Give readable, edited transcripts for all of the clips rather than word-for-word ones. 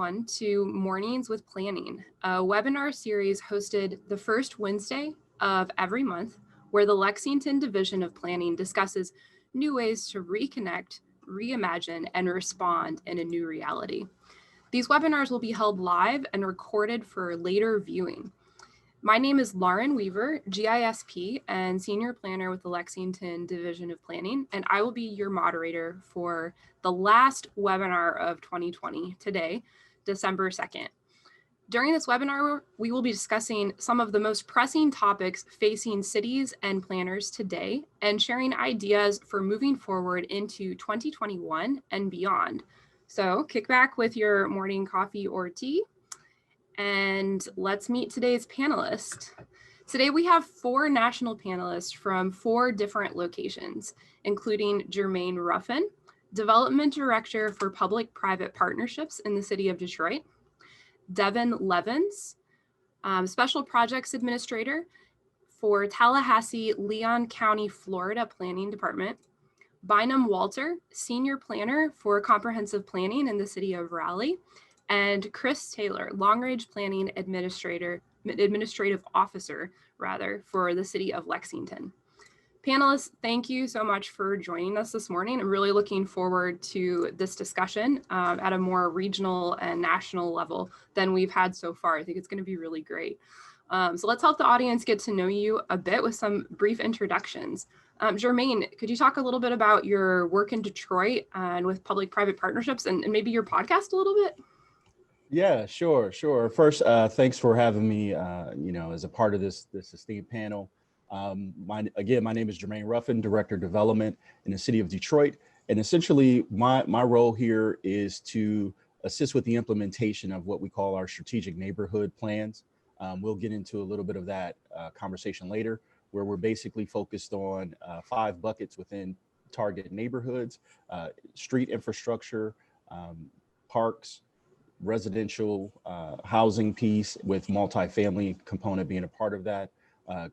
everyone to Mornings with Planning, a webinar series hosted the first Wednesday of every month, where the Lexington Division of Planning discusses new ways to reconnect, reimagine, and respond in a new reality. These webinars will be held live and recorded for later viewing. My name is Lauren Weaver, GISP and Senior Planner with the Lexington Division of Planning, and I will be your moderator for the last webinar of 2020 today, December 2nd. During this webinar, we will be discussing some of the most pressing topics facing cities and planners today and sharing ideas for moving forward into 2021 and beyond. So kick back with your morning coffee or tea, and let's meet today's panelists. Today we have 4 national panelists from 4 different locations, including Jermaine Ruffin, Development Director for Public-Private Partnerships in the City of Detroit, Devan Leavins, Special Projects Administrator for Tallahassee-Leon County, Florida Planning Department, Bynum Walter, Senior Planner for Comprehensive Planning in the City of Raleigh, and Chris Taylor, Long Range Planning Administrative Officer, for the City of Lexington. Panelists, thank you so much for joining us this morning. I'm really looking forward to this discussion at a more regional and national level than we've had so far. I think it's going to be really great. So let's help the audience get to know you a bit with some brief introductions. Jermaine, could you talk a little bit about your work in Detroit and with public-private partnerships and maybe your podcast a little bit? Yeah, sure. First, thanks for having me, as a part of this esteemed panel. My name is Jermaine Ruffin, Director of Development in the City of Detroit. And essentially, my role here is to assist with the implementation of what we call our strategic neighborhood plans. We'll get into a little bit of that conversation later, where we're basically focused on 5 buckets within target neighborhoods: street infrastructure, parks, residential housing piece with multifamily component being a part of that,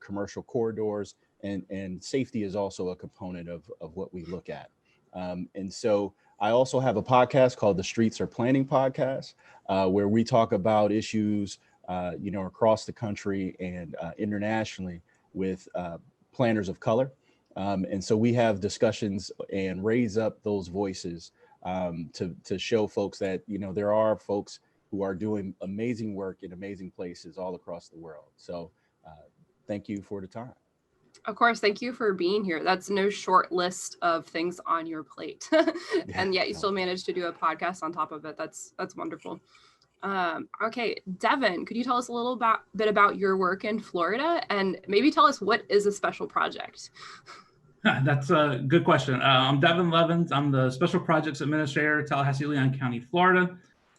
commercial corridors, and safety is also a component of what we look at. And so I also have a podcast called the Streets Are Planning Podcast, where we talk about issues, across the country and internationally with planners of color. And so we have discussions and raise up those voices to show folks that, there are folks who are doing amazing work in amazing places all across the world. So thank you for the time. Of course, thank you for being here. That's no short list of things on your plate. And yet you still managed to do a podcast on top of it. That's wonderful. Okay, Devan, could you tell us a little bit about your work in Florida and maybe tell us what is a special project? That's a good question. I'm Devan Leavins. I'm the Special Projects Administrator, Tallahassee-Leon County, Florida.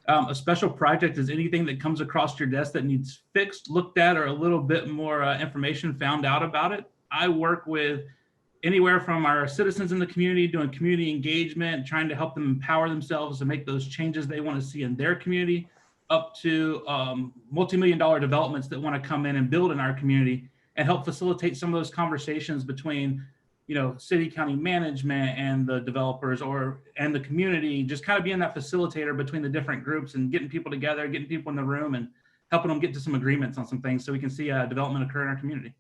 A special project is anything that comes across your desk that needs fixed, looked at, or a little bit more information found out about it. I work with anywhere from our citizens in the community doing community engagement, trying to help them empower themselves to make those changes they want to see in their community, up to multi-million-dollar developments that want to come in and build in our community and help facilitate some of those conversations between city, county management and the developers and the community, just kind of being that facilitator between the different groups and getting people together, getting people in the room and helping them get to some agreements on some things so we can see development occur in our community.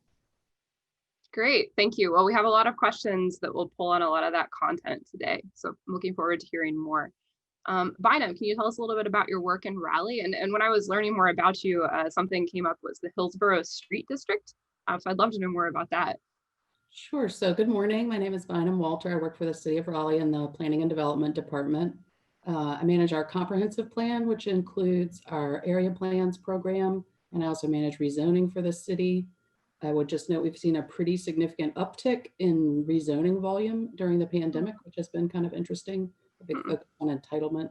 Great, thank you. Well, we have a lot of questions that will pull on a lot of that content today. So I'm looking forward to hearing more. Bynum, can you tell us a little bit about your work in Raleigh? And when I was learning more about you, something came up was the Hillsborough Street District. So I'd love to know more about that. Sure. So good morning. My name is Bynum Walter. I work for the City of Raleigh in the Planning and Development Department. I manage our comprehensive plan, which includes our area plans program, and I also manage rezoning for the city. I would just note we've seen a pretty significant uptick in rezoning volume during the pandemic, which has been kind of interesting, a big focus on entitlement.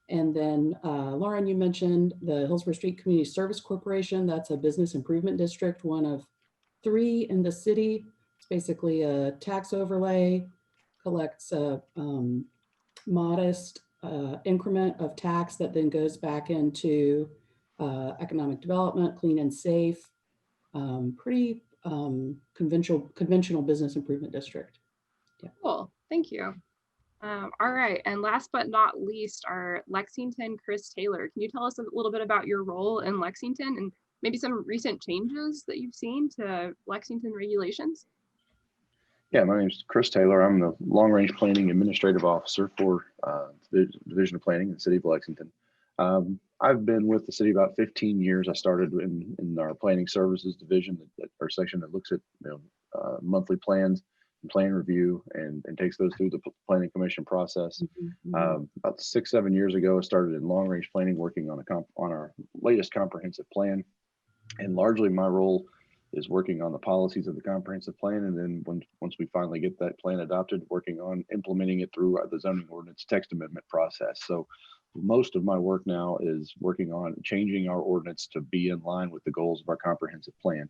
And then Lauren, you mentioned the Hillsborough Street Community Service Corporation. That's a business improvement district, one of 3 in the city. Basically a tax overlay, collects a modest increment of tax that then goes back into economic development, clean and safe, pretty conventional business improvement district. Yeah. Cool, thank you. All right, and last but not least, our Lexington, Chris Taylor. Can you tell us a little bit about your role in Lexington and maybe some recent changes that you've seen to Lexington regulations? Yeah, my name is Chris Taylor. I'm the Long Range Planning Administrative Officer for the Division of Planning in the City of Lexington. I've been with the city about 15 years. I started in our Planning Services Division, our section that looks at monthly plans and plan review and takes those through the Planning Commission process. About 6-7 years ago, I started in Long Range Planning, working on our latest comprehensive plan, and largely my role is working on the policies of the comprehensive plan, and then once we finally get that plan adopted, working on implementing it through the zoning ordinance text amendment process. So most of my work now is working on changing our ordinance to be in line with the goals of our comprehensive plan.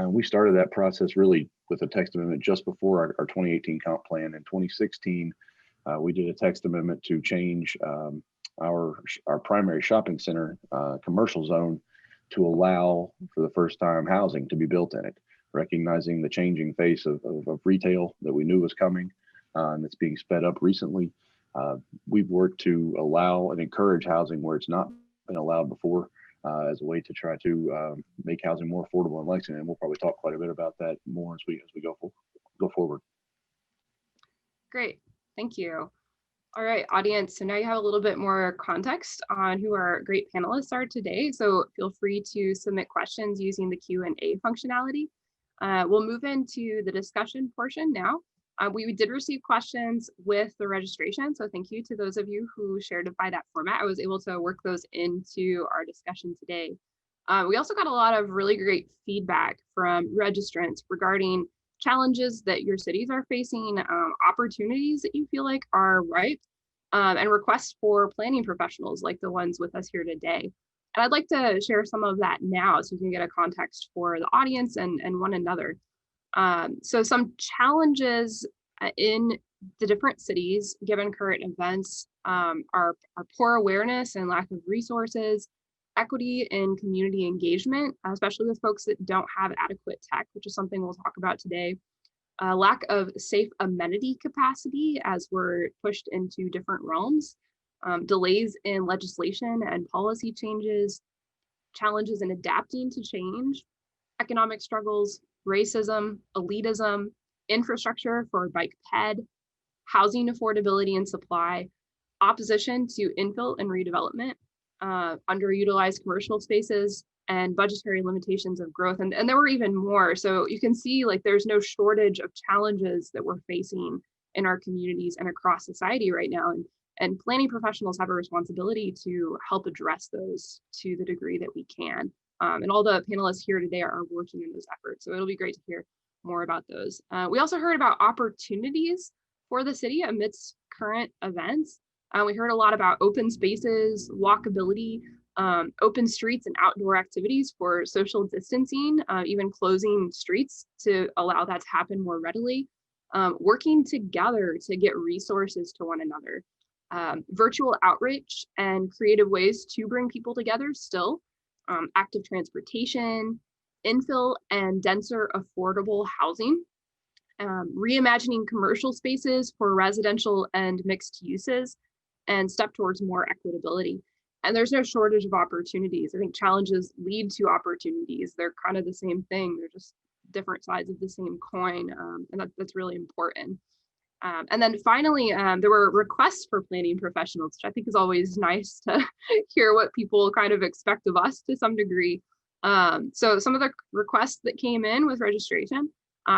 We started that process really with a text amendment just before our 2018 comp plan. In 2016, we did a text amendment to change our primary shopping center commercial zone to allow for the first time housing to be built in it, recognizing the changing face of retail that we knew was coming and that's being sped up recently. We've worked to allow and encourage housing where it's not been allowed before as a way to try to make housing more affordable in Lexington. And we'll probably talk quite a bit about that more as we go forward. Great, thank you. All right, audience, so now you have a little bit more context on who our great panelists are today. So feel free to submit questions using the Q&A functionality. We'll move into the discussion portion now. We did receive questions with the registration, so thank you to those of you who shared it by that format. I was able to work those into our discussion today. We also got a lot of really great feedback from registrants regarding challenges that your cities are facing, opportunities that you feel like are ripe, and requests for planning professionals like the ones with us here today. And I'd like to share some of that now so you can get a context for the audience and one another. So some challenges in the different cities, given current events, are poor awareness and lack of resources, equity in community engagement, especially with folks that don't have adequate tech, which is something we'll talk about today. Lack of safe amenity capacity as we're pushed into different realms, delays in legislation and policy changes, challenges in adapting to change, economic struggles, racism, elitism, infrastructure for bike ped, housing affordability and supply, opposition to infill and redevelopment, underutilized commercial spaces, and budgetary limitations of growth. And there were even more. So you can see like there's no shortage of challenges that we're facing in our communities and across society right now. And planning professionals have a responsibility to help address those to the degree that we can. And all the panelists here today are working in those efforts. So it'll be great to hear more about those. We also heard about opportunities for the city amidst current events. We heard a lot about open spaces, walkability, open streets and outdoor activities for social distancing, even closing streets to allow that to happen more readily, working together to get resources to one another, virtual outreach and creative ways to bring people together still, active transportation, infill and denser affordable housing, reimagining commercial spaces for residential and mixed uses, and step towards more equitability. And there's no shortage of opportunities. I think challenges lead to opportunities. They're kind of the same thing. They're just different sides of the same coin. And that's really important. And then finally, there were requests for planning professionals, which I think is always nice to hear what people kind of expect of us to some degree. So some of the requests that came in with registration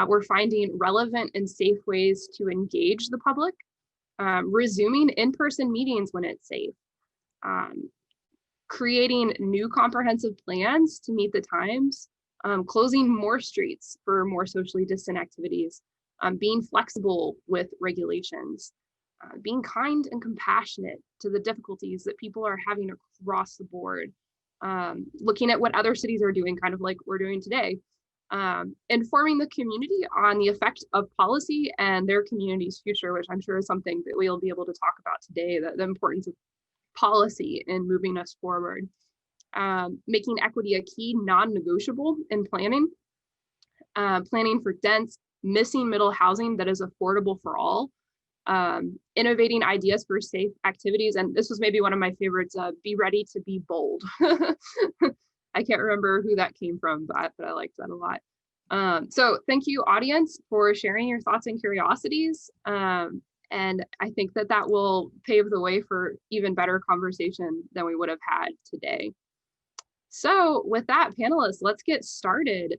were finding relevant and safe ways to engage the public, resuming in-person meetings when it's safe, creating new comprehensive plans to meet the times, closing more streets for more socially distant activities, being flexible with regulations, being kind and compassionate to the difficulties that people are having across the board, looking at what other cities are doing, kind of like we're doing today, informing the community on the effect of policy and their community's future, which I'm sure is something that we'll be able to talk about today, the importance of policy in moving us forward, making equity a key non-negotiable in planning, planning for dense, missing middle housing that is affordable for all, innovating ideas for safe activities. And this was maybe one of my favorites, be ready to be bold. I can't remember who that came from, but I liked that a lot. So thank you, audience, for sharing your thoughts and curiosities. And I think that that will pave the way for even better conversation than we would have had today. So with that, panelists, let's get started.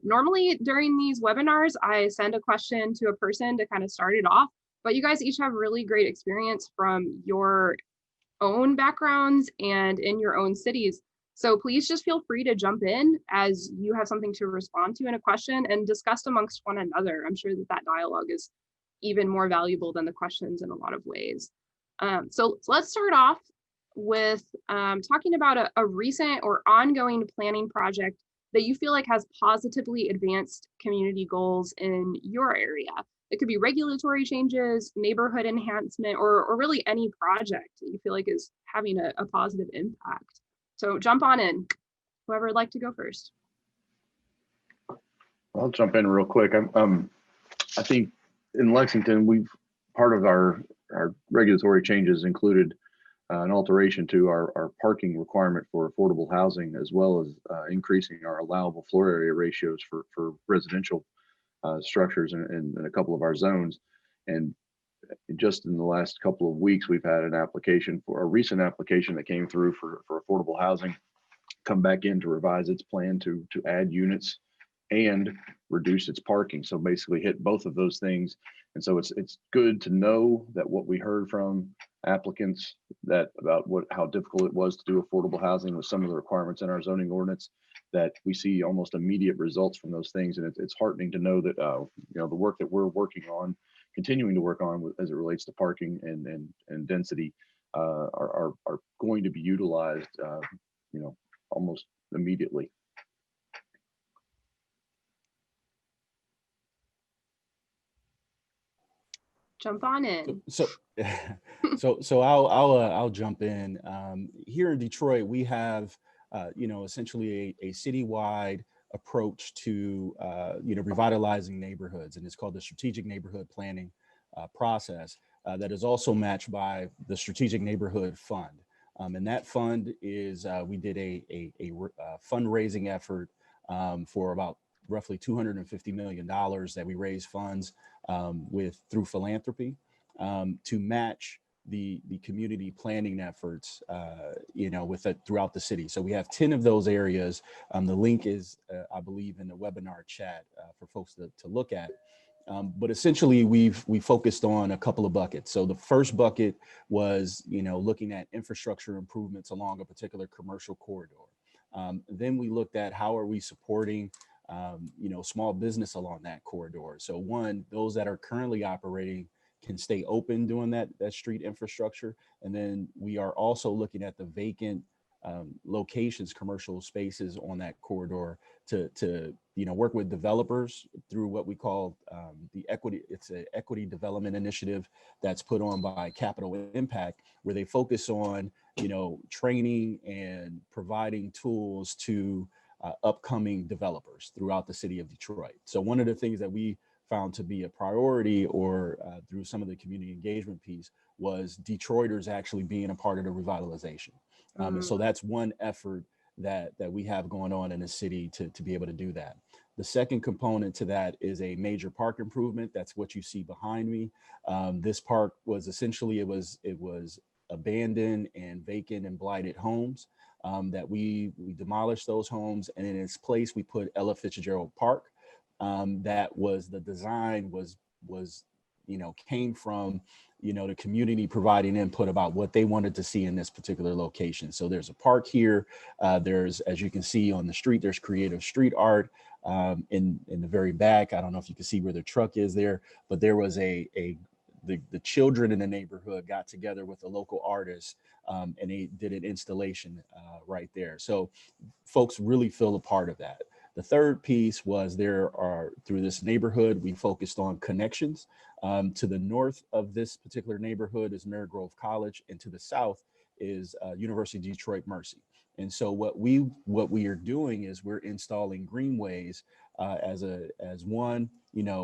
Normally during these webinars, I send a question to a person to kind of start it off, but you guys each have really great experience from your own backgrounds and in your own cities. So please just feel free to jump in as you have something to respond to in a question and discuss amongst one another. I'm sure that that dialogue is even more valuable than the questions in a lot of ways. So let's start off with talking about a recent or ongoing planning project that you feel like has positively advanced community goals in your area. It could be regulatory changes, neighborhood enhancement, or really any project that you feel like is having a positive impact. So jump on in, whoever would like to go first. I'll jump in real quick. I think in Lexington, part of our regulatory changes included an alteration to our parking requirement for affordable housing, as well as increasing our allowable floor area ratios for residential structures in a couple of our zones. And just in the last couple of weeks, we've had a recent application that came through for affordable housing come back in to revise its plan to add units and reduce its parking. So basically hit both of those things. And so it's good to know that what we heard from applicants about how difficult it was to do affordable housing with some of the requirements in our zoning ordinance, that we see almost immediate results from those things. And it's heartening to know that the work that we're continuing to work on as it relates to parking and density are going to be utilized almost immediately. Jump on in. So I'll jump in. Here in Detroit, we have essentially a citywide approach to revitalizing neighborhoods, and it's called the strategic neighborhood planning process that is also matched by the Strategic Neighborhood Fund. And that fund is we did a fundraising effort for about roughly $250 million that we raised funds through philanthropy to match the community planning efforts, throughout the city. So we have 10 of those areas. The link is, I believe, in the webinar chat for folks to look at. But essentially, we focused on a couple of buckets. So the first bucket was, looking at infrastructure improvements along a particular commercial corridor. Then we looked at how are we supporting small business along that corridor. So one, those that are currently operating can stay open doing that street infrastructure. And then we are also looking at the vacant locations, commercial spaces on that corridor to work with developers through what we call the equity. It's an equity development initiative that's put on by Capital Impact, where they focus on training and providing tools to upcoming developers throughout the city of Detroit. So one of the things that we found to be a priority, or through some of the community engagement piece, was Detroiters actually being a part of the revitalization. And so that's one effort that we have going on in the city to be able to do that. The second component to that is a major park improvement. That's what you see behind me. This park was essentially, it was abandoned and vacant and blighted homes that we demolished those homes, and in its place we put Ella Fitzgerald Park. That was the design was came from the community providing input about what they wanted to see in this particular location. So there's a park here. There's, as you can see on the street, there's creative street art in the very back. I don't know if you can see where the truck is there, but there was the children in the neighborhood got together with a local artist and they did an installation right there. So folks really feel a part of that. The third piece was through this neighborhood, we focused on connections. To the north of this particular neighborhood is Marygrove College, and to the south is University of Detroit Mercy. And so what we are doing is we're installing greenways as one,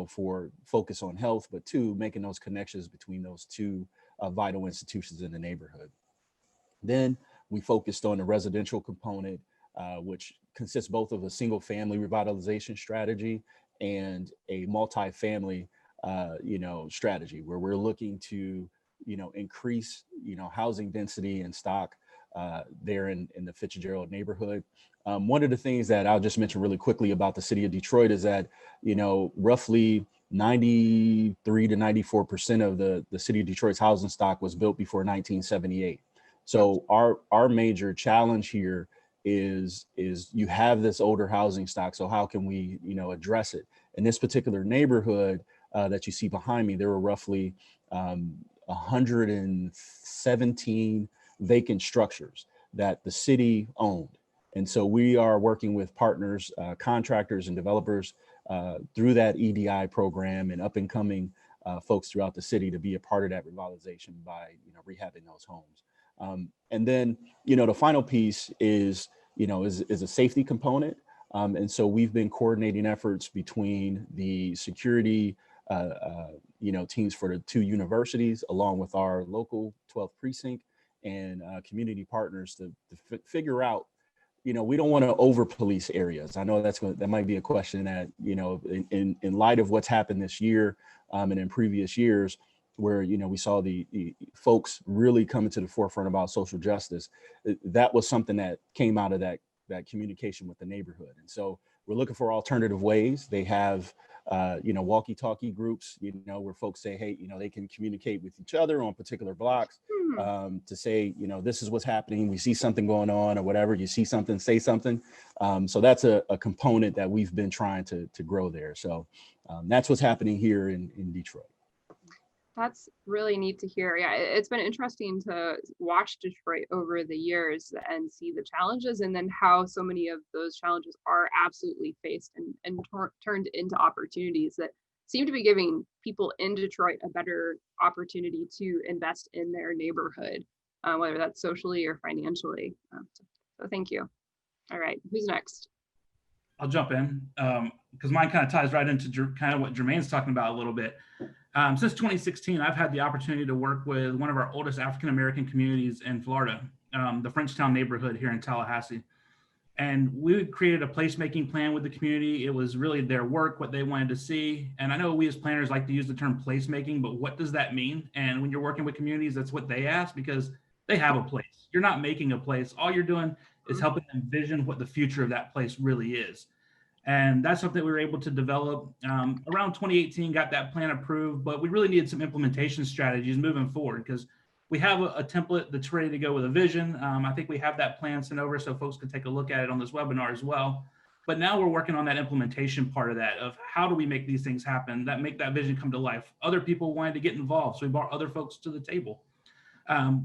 for focus on health, but two, making those connections between those two vital institutions in the neighborhood. Then we focused on the residential component, which consists both of a single family revitalization strategy and a multi-family, strategy where we're looking to, increase, housing density and stock there in the Fitzgerald neighborhood. One of the things that I'll just mention really quickly about the city of Detroit is that, roughly 93 to 94% of the city of Detroit's housing stock was built before 1978. So our major challenge here is you have this older housing stock. So how can we, address it? In this particular neighborhood that you see behind me, there were roughly 117 vacant structures that the city owned. And so we are working with partners, contractors and developers through that EDI program and up and coming folks throughout the city to be a part of that revitalization by, rehabbing those homes. And then, the final piece is a safety component. And so we've been coordinating efforts between the security, teams for the two universities, along with our local 12th precinct and community partners to figure out, we don't want to over police areas. I know that might be a question that, in light of what's happened this year and in previous years, where, we saw the folks really coming to the forefront about social justice. That was something that came out of that communication with the neighborhood. And so we're looking for alternative ways. They have, walkie-talkie groups, where folks say, hey, they can communicate with each other on particular blocks to say, this is what's happening. We see something going on or whatever. You see something, say something. So that's a component that we've been trying to grow there. So that's what's happening here in Detroit. That's really neat to hear. Yeah, it's been interesting to watch Detroit over the years and see the challenges and then how so many of those challenges are absolutely faced and turned into opportunities that seem to be giving people in Detroit a better opportunity to invest in their neighborhood, whether that's socially or financially. So thank you. All right, who's next? I'll jump in because mine kind of ties right into kind of what Jermaine's talking about a little bit. Since 2016, I've had the opportunity to work with one of our oldest African-American communities in Florida, the Frenchtown neighborhood here in Tallahassee. And we created a placemaking plan with the community. It was really their work, what they wanted to see. And I know we as planners like to use the term placemaking, but what does that mean? And when you're working with communities, that's what they ask because they have a place. You're not making a place. All you're doing is helping them envision what the future of that place really is. And that's something we were able to develop around 2018, got that plan approved, but we really needed some implementation strategies moving forward because we have a template that's ready to go with a vision. I think we have that plan sent over so folks can take a look at it on this webinar as well. But now we're working on that implementation part of that, of how do we make these things happen, that make that vision come to life. Other people wanted to get involved, so we brought other folks to the table.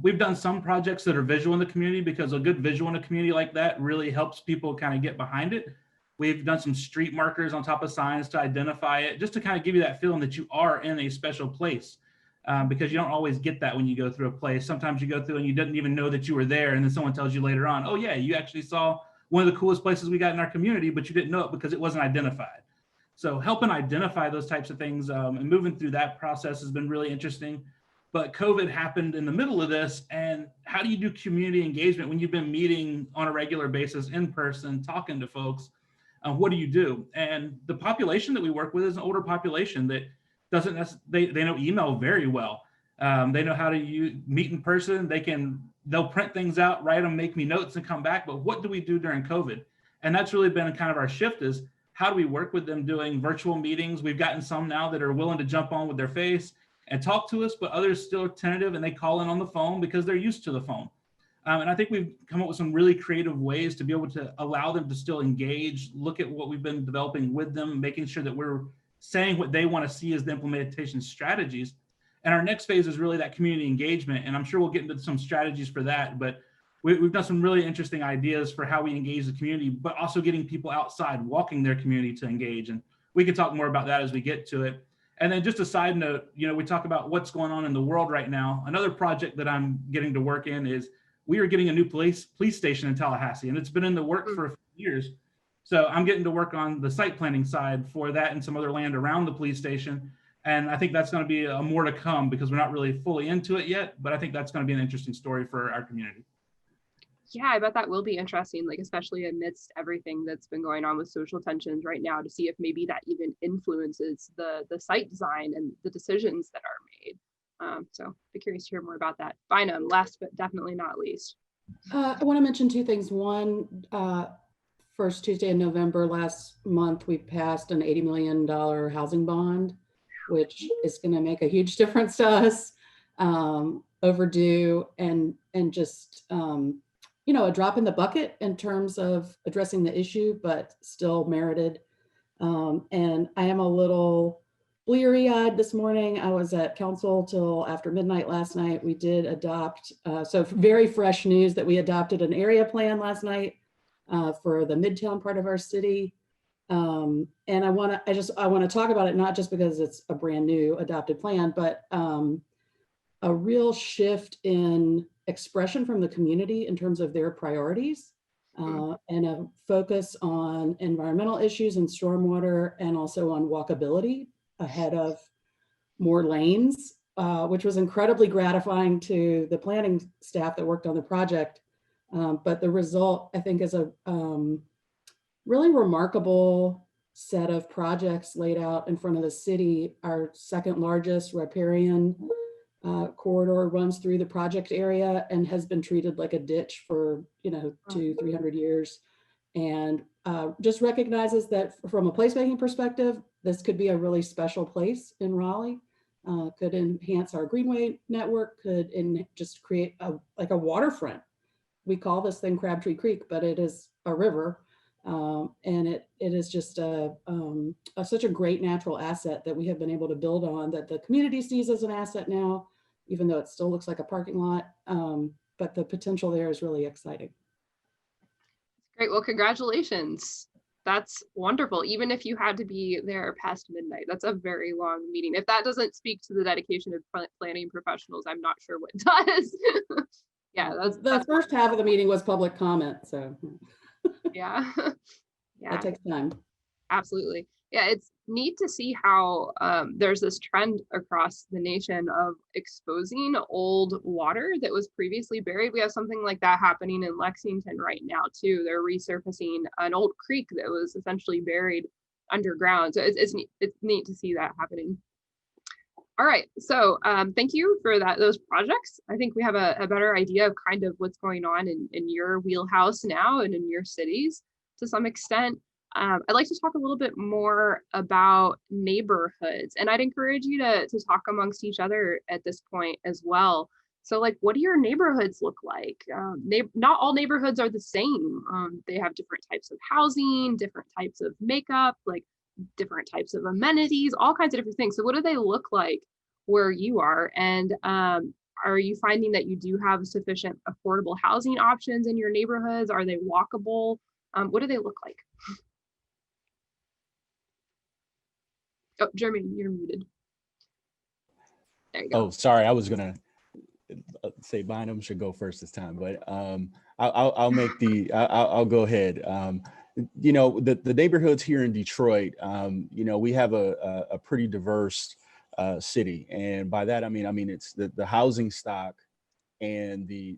We've done some projects that are visual in the community because a good visual in a community like that really helps people kind of get behind it. We've done some street markers on top of signs to identify it, just to kind of give you that feeling that you are in a special place, because you don't always get that when you go through a place. Sometimes you go through and you didn't even know that you were there, and then someone tells you later on, oh yeah, you actually saw one of the coolest places we got in our community, but you didn't know it because it wasn't identified. So helping identify those types of things and moving through that process has been really interesting. But COVID happened in the middle of this, and how do you do community engagement when you've been meeting on a regular basis in person, talking to folks? What do you do? And the population that we work with is an older population that doesn't necessarily, they know email very well. They know how to meet in person. They'll print things out, write them, make me notes and come back. But what do we do during COVID? And that's really been kind of our shift is how do we work with them doing virtual meetings? We've gotten some now that are willing to jump on with their face and talk to us, but others still are tentative and they call in on the phone because they're used to the phone. And I think we've come up with some really creative ways to be able to allow them to still engage, look at what we've been developing with them, making sure that we're saying what they want to see as the implementation strategies. And our next phase is really that community engagement. And I'm sure we'll get into some strategies for that, but we've done some really interesting ideas for how we engage the community, but also getting people outside, walking their community to engage. And we can talk more about that as we get to it. And then just a side note, we talk about what's going on in the world right now. Another project that I'm getting to work in is we are getting a new police station in Tallahassee, and it's been in the works for a few years. So I'm getting to work on the site planning side for that and some other land around the police station. And I think that's going to be more to come because we're not really fully into it yet, but I think that's going to be an interesting story for our community. Yeah, I bet that will be interesting, like especially amidst everything that's been going on with social tensions right now, to see if maybe that even influences the site design and the decisions that are made. So be curious to hear more about that. Bynum, last but definitely not least. I want to mention two things. One, first Tuesday in November last month, we passed an $80 million housing bond, which is going to make a huge difference to us. Overdue and just you know, a drop in the bucket in terms of addressing the issue, but still merited. And I am a little bleary-eyed this morning. I was at council till after midnight last night. We did adopt, so very fresh news that we adopted an area plan last night for the Midtown part of our city. And I want to talk about it, not just because it's a brand new adopted plan, but a real shift in expression from the community in terms of their priorities and a focus on environmental issues and stormwater, and also on walkability ahead of more lanes, which was incredibly gratifying to the planning staff that worked on the project. But the result, I think, is a really remarkable set of projects laid out in front of the city. Our second largest riparian corridor runs through the project area and has been treated like a ditch for 200-300 years, and just recognizes that from a placemaking perspective, this could be a really special place in Raleigh. Could enhance our greenway network, could just create a waterfront. We call this thing Crabtree Creek, but it is a river, and it is just such a great natural asset that we have been able to build on, that the community sees as an asset now, even though it still looks like a parking lot. But the potential there is really exciting. Great. Well, congratulations. That's wonderful. Even if you had to be there past midnight, that's a very long meeting. If that doesn't speak to the dedication of planning professionals, I'm not sure what does. Yeah, that's first half of the meeting was public comment. So yeah, yeah, that takes time. Absolutely. Yeah, it's neat to see how there's this trend across the nation of exposing old water that was previously buried. We have something like that happening in Lexington right now too. They're resurfacing an old creek that was essentially buried underground. So it's neat to see that happening. All right, so thank you for those projects. I think we have a better idea of kind of what's going on in your wheelhouse now and in your cities to some extent. I'd like to talk a little bit more about neighborhoods, and I'd encourage you to talk amongst each other at this point as well. So like, what do your neighborhoods look like? Not all neighborhoods are the same. They have different types of housing, different types of makeup, like different types of amenities, all kinds of different things. So what do they look like where you are? And are you finding that you do have sufficient affordable housing options in your neighborhoods? Are they walkable? What do they look like? Oh, Jermaine, you're muted. There you go. Oh, sorry. I was going to say Bynum should go first this time, but I'll make I'll go ahead. You know, the neighborhoods here in Detroit, you know, we have a pretty diverse city. And by that, I mean, it's the housing stock and the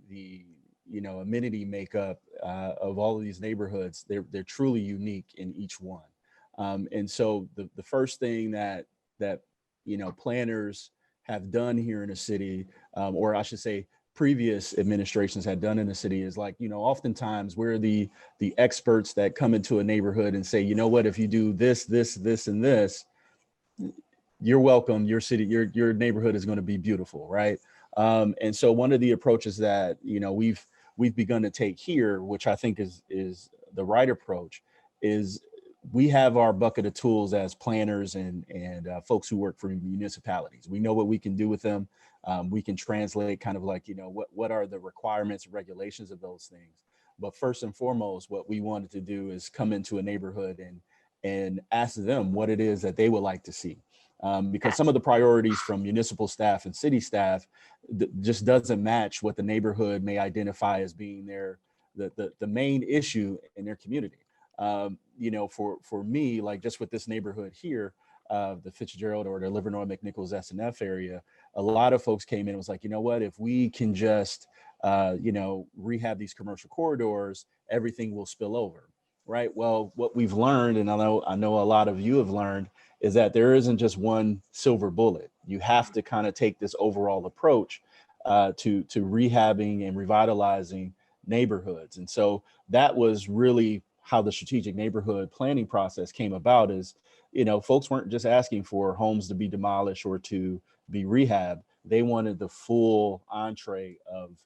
you know, amenity makeup of all of these neighborhoods. They're truly unique in each one. And so the first thing that you know, planners have done here in the city, or I should say previous administrations had done in the city, is like, you know, oftentimes we're the experts that come into a neighborhood and say, you know what, if you do this, and this, you're welcome. Your city, your neighborhood is going to be beautiful, right? And so one of the approaches that, you know, we've begun to take here, which I think is the right approach, is we have our bucket of tools as planners and folks who work for municipalities. We know what we can do with them. We can translate kind of like, you know, what are the requirements and regulations of those things. But first and foremost, what we wanted to do is come into a neighborhood and ask them what it is that they would like to see. because some of the priorities from municipal staff and city staff just doesn't match what the neighborhood may identify as being the main issue in their community. You know, for me, like just with this neighborhood here, the Fitzgerald or the Livernois McNichols SNF area, a lot of folks came in and was like, you know what, if we can just, you know, rehab these commercial corridors, everything will spill over, right? Well, what we've learned, and I know a lot of you have learned, is that there isn't just one silver bullet. You have to kind of take this overall approach to rehabbing and revitalizing neighborhoods. And so that was really how the strategic neighborhood planning process came about. Is, you know, folks weren't just asking for homes to be demolished or to be rehabbed. They wanted the full entree of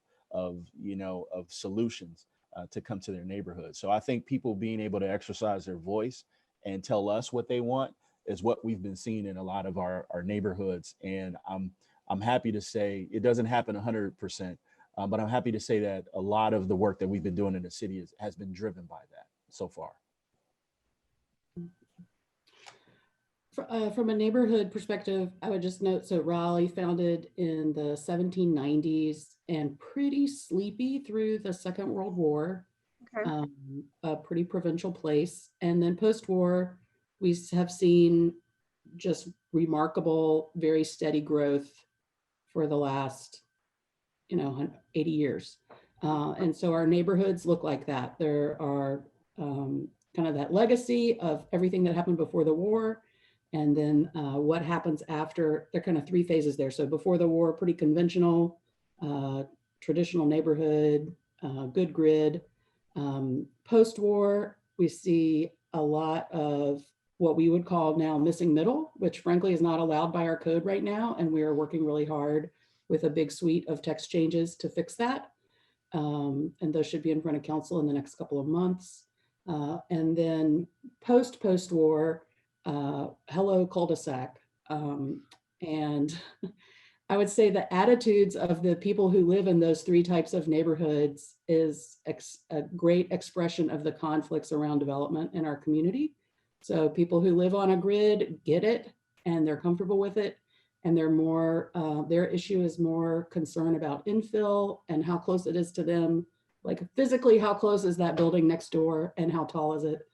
solutions to come to their neighborhood. So I think people being able to exercise their voice and tell us what they want is what we've been seeing in a lot of our neighborhoods. And I'm happy to say it doesn't happen 100%, but I'm happy to say that a lot of the work that we've been doing in the city has been driven by that so far. From a neighborhood perspective, I would just note, so Raleigh founded in the 1790s and pretty sleepy through the Second World War, Okay. a pretty provincial place. And then post-war, we have seen just remarkable, very steady growth for the last, 80 years. And so our neighborhoods look like that. There are kind of that legacy of everything that happened before the war. And then what happens after. There are kind of three phases there. So before the war, pretty conventional, traditional neighborhood, good grid. Post-war, we see a lot of what we would call now missing middle, which frankly is not allowed by our code right now. And we are working really hard with a big suite of text changes to fix that. And those should be in front of council in the next couple of months. And then post-war, hello cul-de-sac. And I would say the attitudes of the people who live in those three types of neighborhoods is a great expression of the conflicts around development in our community. So people who live on a grid get it and they're comfortable with it. And they're more, their issue is more concern about infill and how close it is to them. Like physically, how close is that building next door and how tall is it?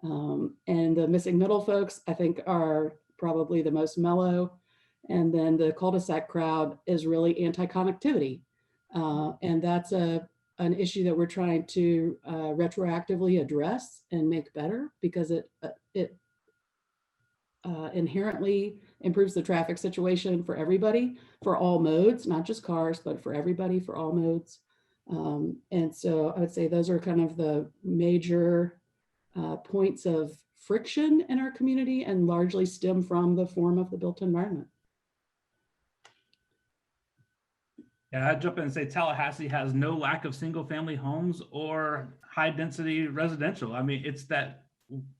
And the missing middle folks, I think, are probably the most mellow. And then the cul-de-sac crowd is really anti-connectivity. And that's an issue that we're trying to retroactively address and make better, because it inherently improves the traffic situation for everybody, for all modes, not just cars, but for everybody, for all modes. And so I would say those are kind of the major points of friction in our community and largely stem from the form of the built environment. Yeah, I'd jump in and say Tallahassee has no lack of single family homes or high density residential. I mean, it's that,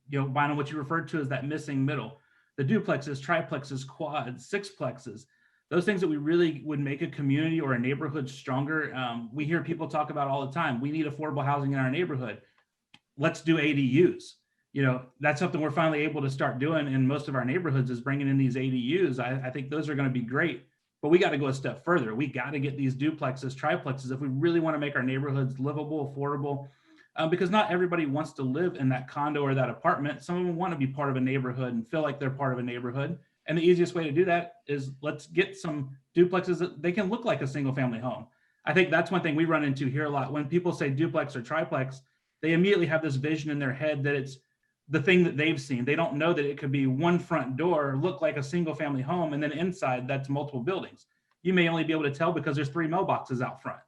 Bynum, what you referred to as that missing middle, the duplexes, triplexes, quads, sixplexes, those things that we really would make a community or a neighborhood stronger. We hear people talk about all the time. We need affordable housing in our neighborhood. Let's do ADUs. That's something we're finally able to start doing in most of our neighborhoods, is bringing in these ADUs. I think those are going to be great. But we got to go a step further. We got to get these duplexes, triplexes, if we really want to make our neighborhoods livable, affordable, because not everybody wants to live in that condo or that apartment. Some of them want to be part of a neighborhood and feel like they're part of a neighborhood. And the easiest way to do that is let's get some duplexes that they can look like a single family home. I think that's one thing we run into here a lot. When people say duplex or triplex, they immediately have this vision in their head that it's the thing that they've seen. They don't know that it could be one front door, look like a single family home, and then inside that's multiple buildings. You may only be able to tell because there's 3 mailboxes out front.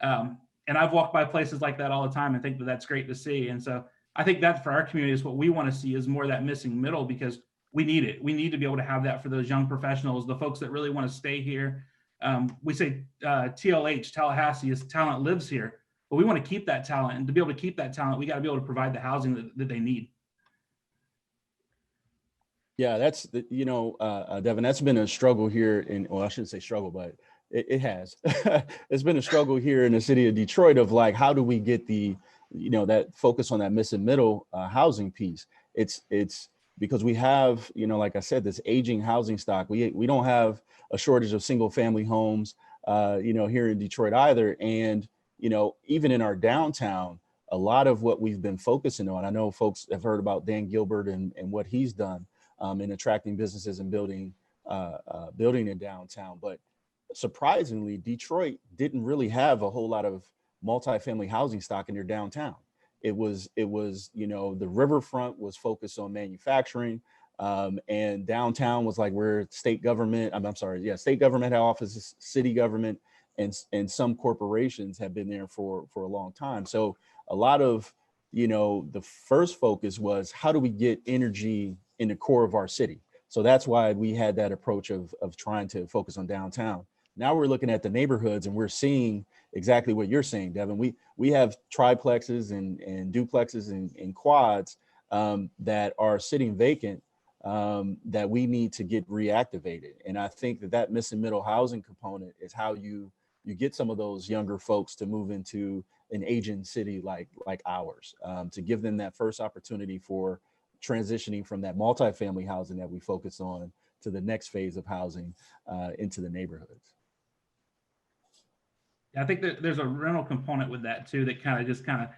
And I've walked by places like that all the time and think that that's great to see. And so I think that for our community is what we want to see, is more of that missing middle, because we need it. We need to be able to have that for those young professionals, the folks that really want to stay here. We say TLH, Tallahassee, is talent lives here, but we want to keep that talent. And to be able to keep that talent, we got to be able to provide the housing that they need. Yeah, that's, Devan, that's been a struggle here well, I shouldn't say struggle, but it has. It's been a struggle here in the city of Detroit of like, how do we get the, that focus on that missing middle housing piece? It's because we have, you know, like I said, this aging housing stock. We don't have a shortage of single family homes, you know, here in Detroit either. And, you know, even in our downtown, a lot of what we've been focusing on, I know folks have heard about Dan Gilbert and what he's done in attracting businesses and building in downtown. But surprisingly, Detroit didn't really have a whole lot of multifamily housing stock in their downtown. It was, you know, the riverfront was focused on manufacturing, and downtown was like where state government, state government had offices, city government, and some corporations have been there for a long time. So a lot of, you know, the first focus was how do we get energy in the core of our city? So that's why we had that approach of trying to focus on downtown. Now we're looking at the neighborhoods and we're seeing exactly what you're saying, Devan. We have triplexes and duplexes and quads that are sitting vacant that we need to get reactivated. And I think that missing middle housing component is how you get some of those younger folks to move into an aging city like ours, to give them that first opportunity for transitioning from that multifamily housing that we focus on to the next phase of housing into the neighborhoods. I think that there's a rental component with that too, that kind of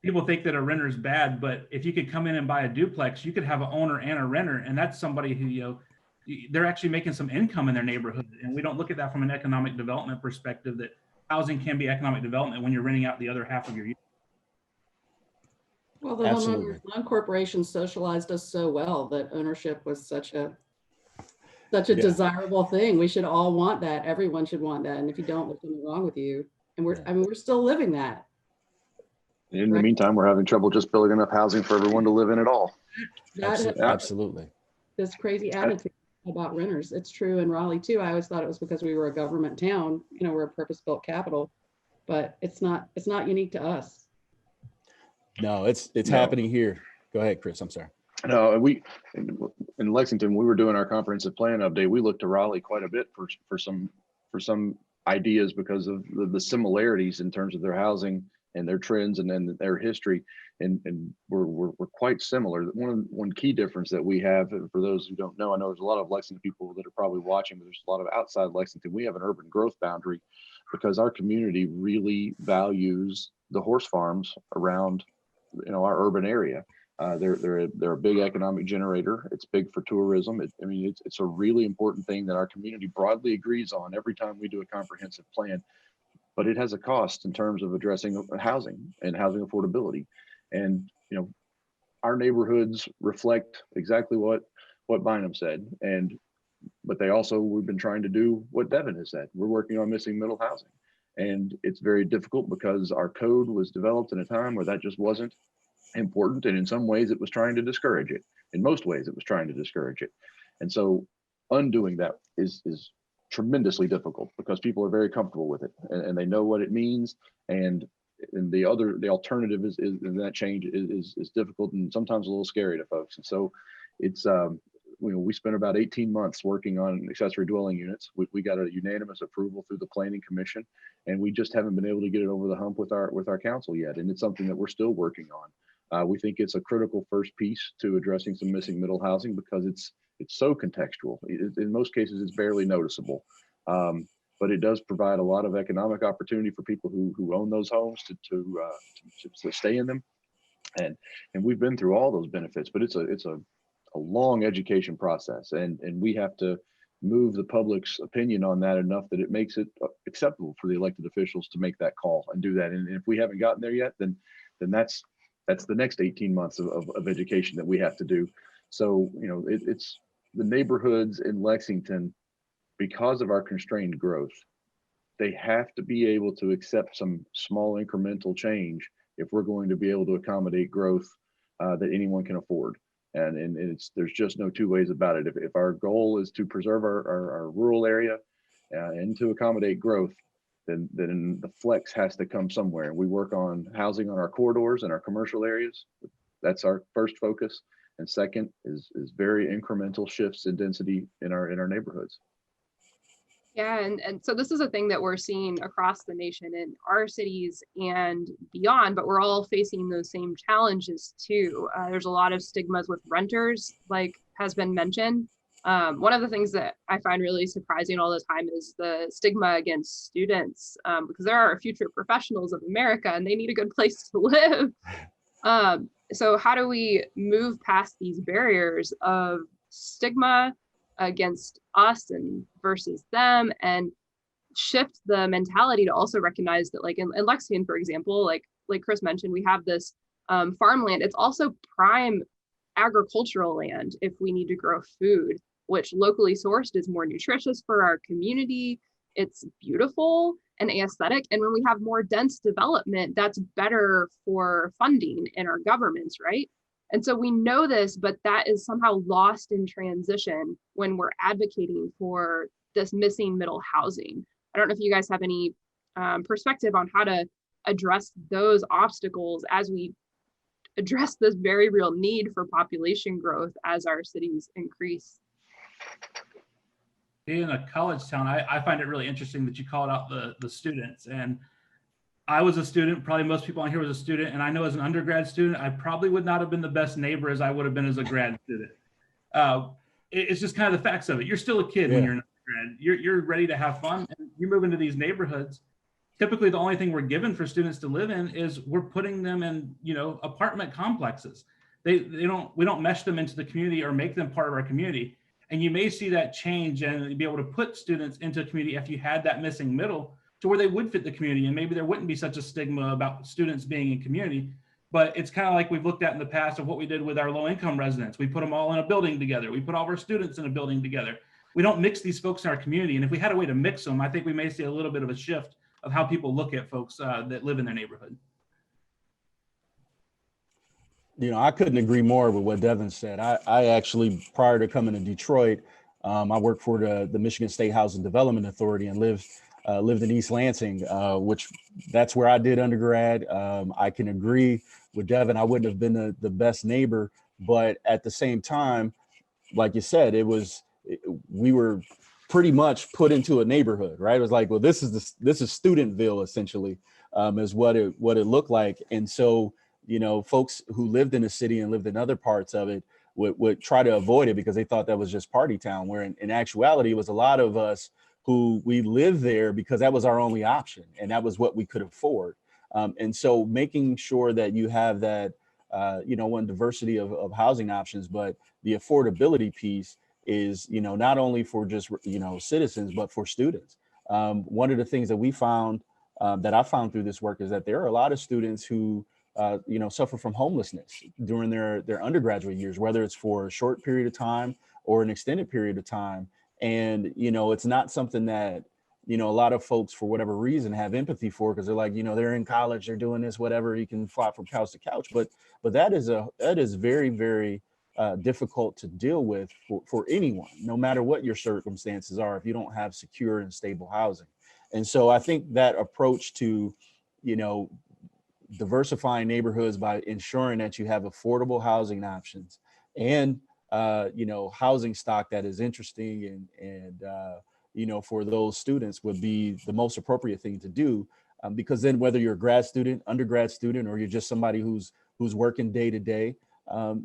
people think that a renter is bad, but if you could come in and buy a duplex, you could have an owner and a renter, and that's somebody who, you know, they're actually making some income in their neighborhood. And we don't look at that from an economic development perspective, that housing can be economic development when you're renting out the other half of your unit. Well, the homeowners loan corporation socialized us so well that ownership was such a desirable thing. We should all want that. Everyone should want that. And if you don't, there's something wrong with you. And we're still living that. In the meantime, we're having trouble just building enough housing for everyone to live in at all. Absolutely. This crazy attitude about renters. It's true in Raleigh too. I always thought it was because we were a government town. You know, we're a purpose-built capital, but it's not unique to us. No, it's happening here. Go ahead, Chris. I'm sorry. No, in Lexington, we were doing our comprehensive plan update. We looked to Raleigh quite a bit for some ideas because of the similarities in terms of their housing and their trends and then their history, and we're quite similar. One key difference that we have, for those who don't know, I know there's a lot of Lexington people that are probably watching, but there's a lot of outside Lexington. We have an urban growth boundary because our community really values the horse farms around, you know, our urban area. They're a big economic generator. It's big for tourism. It's a really important thing that our community broadly agrees on every time we do a comprehensive plan. But it has a cost in terms of addressing housing and housing affordability. And, you know, our neighborhoods reflect exactly what Bynum said. But we've been trying to do what Devan has said. We're working on missing middle housing. And it's very difficult because our code was developed in a time where that just wasn't important. And in some ways it was trying to discourage it. In most ways it was trying to discourage it. And so undoing that is tremendously difficult because people are very comfortable with it and they know what it means. And the alternative is that change is difficult and sometimes a little scary to folks. And so it's, we spent about 18 months working on accessory dwelling units. We got a unanimous approval through the Planning Commission, and we just haven't been able to get it over the hump with our council yet. And it's something that we're still working on. We think it's a critical first piece to addressing some missing middle housing because it's so contextual. In most cases, it's barely noticeable, but it does provide a lot of economic opportunity for people who own those homes to stay in them. And we've been through all those benefits, but it's a long education process, and we have to move the public's opinion on that enough that it makes it acceptable for the elected officials to make that call and do that. And if we haven't gotten there yet, then that's the next 18 months of education that we have to do. So, you know, it's the neighborhoods in Lexington, because of our constrained growth, they have to be able to accept some small incremental change if we're going to be able to accommodate growth that anyone can afford. And there's just no two ways about it. If our goal is to preserve our rural area and to accommodate growth, then the flex has to come somewhere. And we work on housing on our corridors and our commercial areas. That's our first focus. And second is very incremental shifts in density in our neighborhoods. Yeah, and so this is a thing that we're seeing across the nation in our cities and beyond, but we're all facing those same challenges too. There's a lot of stigmas with renters, like has been mentioned. One of the things that I find really surprising all the time is the stigma against students, because there are future professionals of America and they need a good place to live. So how do we move past these barriers of stigma against us and versus them, and shift the mentality to also recognize that, like in Lexington, for example, like Chris mentioned, we have this farmland. It's also prime agricultural land if we need to grow food, which locally sourced is more nutritious for our community. It's beautiful and aesthetic. And when we have more dense development, that's better for funding in our governments, right? And so we know this, but that is somehow lost in transition when we're advocating for this missing middle housing. I don't know if you guys have any perspective on how to address those obstacles as we address this very real need for population growth as our cities increase. In a college town, I find it really interesting that you called out the students. And I was a student, probably most people on here was a student, and I know as an undergrad student, I probably would not have been the best neighbor as I would have been as a grad student. It's just kind of the facts of it. You're still a kid when you're an undergrad. You're ready to have fun, and you move into these neighborhoods. Typically, the only thing we're given for students to live in is we're putting them in, apartment complexes. We don't mesh them into the community or make them part of our community. And you may see that change and be able to put students into a community if you had that missing middle to where they would fit the community, and maybe there wouldn't be such a stigma about students being in community. But it's kind of like we've looked at in the past of what we did with our low-income residents. We put them all in a building together. We put all of our students in a building together. We don't mix these folks in our community. And if we had a way to mix them, I think we may see a little bit of a shift of how people look at folks that live in their neighborhood. I couldn't agree more with what Devan said. I actually, prior to coming to Detroit, I worked for the Michigan State Housing Development Authority and lived in East Lansing, which that's where I did undergrad. I can agree with Devan. I wouldn't have been the best neighbor, but at the same time, like you said, we were pretty much put into a neighborhood, right? It was like, well, this is Studentville essentially, is what it looked like. And so, folks who lived in the city and lived in other parts of it would try to avoid it because they thought that was just party town, where in actuality, it was a lot of us who we lived there because that was our only option and that was what we could afford. And so making sure that you have that, one diversity of housing options, but the affordability piece is, not only for just, citizens, but for students. One of the things that we found, that I found through this work, is that there are a lot of students who, suffer from homelessness during their undergraduate years, whether it's for a short period of time or an extended period of time. And, it's not something that, a lot of folks, for whatever reason, have empathy for, because they're like, they're in college, they're doing this, whatever, you can flop from couch to couch. But that is very, very difficult to deal with for anyone, no matter what your circumstances are, if you don't have secure and stable housing. And so I think that approach to, diversifying neighborhoods by ensuring that you have affordable housing options and housing stock that is interesting and for those students would be the most appropriate thing to do, because then whether you're a grad student, undergrad student, or you're just somebody who's working day to day,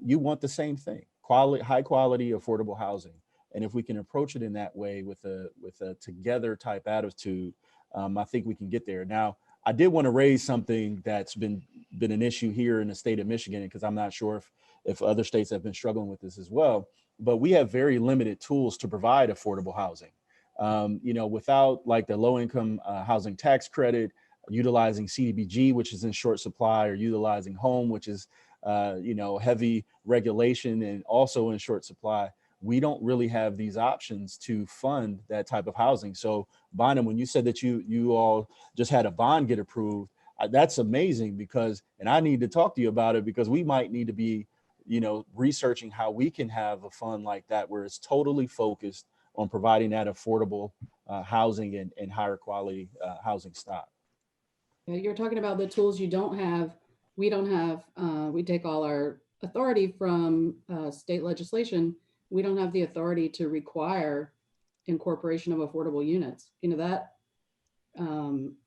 you want the same thing: high quality, affordable housing. And if we can approach it in that way with a together type attitude, I think we can get there. Now, I did want to raise something that's been an issue here in the state of Michigan, because I'm not sure if other states have been struggling with this as well, but we have very limited tools to provide affordable housing. Without like the low income housing tax credit, utilizing CDBG, which is in short supply, or utilizing HOME, which is, heavy regulation and also in short supply, we don't really have these options to fund that type of housing. So Bynum, when you said that you all just had a bond get approved, that's amazing, because, and I need to talk to you about it, because we might need to be, researching how we can have a fund like that, where it's totally focused on providing that affordable housing and higher quality housing stock. You're talking about the tools you don't have. We don't have, we take all our authority from state legislation. We don't have the authority to require incorporation of affordable units. You know, that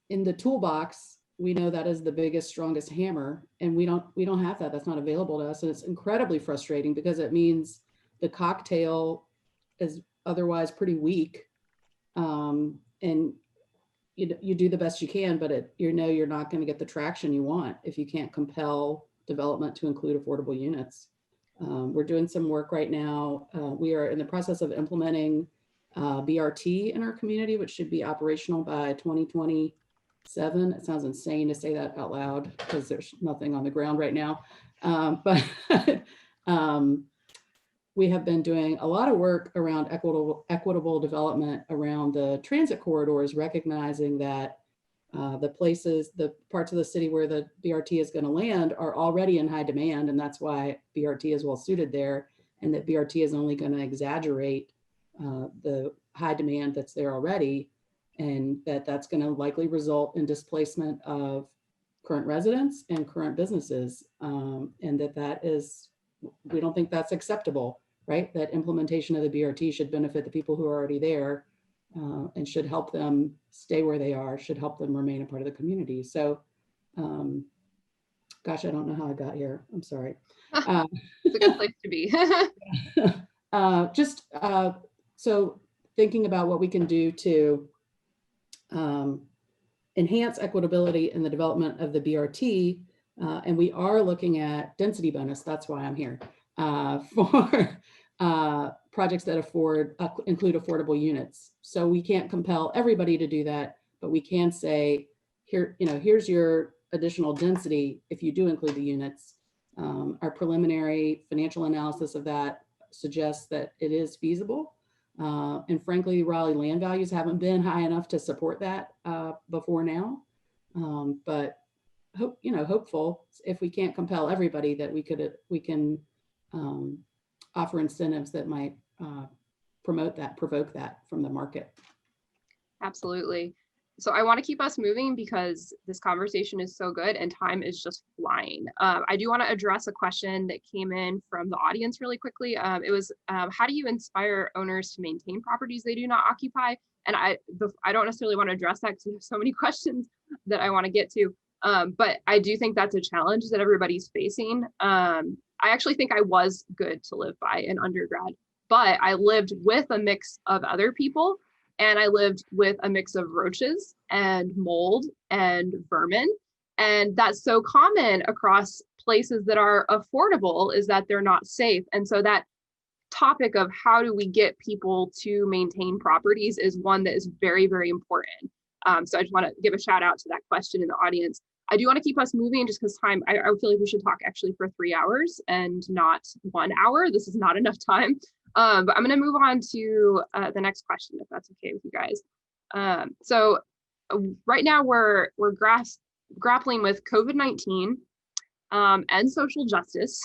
in the toolbox, we know that is the biggest, strongest hammer, and we don't have that. That's not available to us. And it's incredibly frustrating because it means the cocktail is otherwise pretty weak. And you do the best you can, but you're not going to get the traction you want if you can't compel development to include affordable units. We're doing some work right now. We are in the process of implementing BRT in our community, which should be operational by 2027. It sounds insane to say that out loud because there's nothing on the ground right now. But we have been doing a lot of work around equitable development around the transit corridors, recognizing that the parts of the city where the BRT is going to land are already in high demand, and that's why BRT is well suited there, and that BRT is only going to exaggerate the high demand that's there already, and that's going to likely result in displacement of current residents and current businesses, and we don't think that's acceptable, right? That implementation of the BRT should benefit the people who are already there, and should help them stay where they are, should help them remain a part of the community. So, gosh, I don't know how I got here. I'm sorry. It's a good place to be. So thinking about what we can do to enhance equitability in the development of the BRT, and we are looking at density bonus. That's why I'm here, for projects that include affordable units. So we can't compel everybody to do that, but we can say, here's your additional density if you do include the units. Our preliminary financial analysis of that suggests that it is feasible. And frankly, Raleigh land values haven't been high enough to support that before now. But hopeful, if we can't compel everybody, that we can offer incentives that might provoke that from the market. Absolutely. So I want to keep us moving because this conversation is so good and time is just flying. I do want to address a question that came in from the audience really quickly. It was, how do you inspire owners to maintain properties they do not occupy? And I don't necessarily want to address that because we have so many questions that I want to get to. But I do think that's a challenge that everybody's facing. I actually think I was good to live by in undergrad, but I lived with a mix of other people, and I lived with a mix of roaches and mold and vermin. And that's so common across places that are affordable, is that they're not safe. And so that topic of how do we get people to maintain properties is one that is very, very important. So I just want to give a shout out to that question in the audience. I do want to keep us moving just because time, I feel like we should talk actually for 3 hours and not 1 hour. This is not enough time. But I'm going to move on to the next question, if that's okay with you guys. So right now we're grappling with COVID-19 and social justice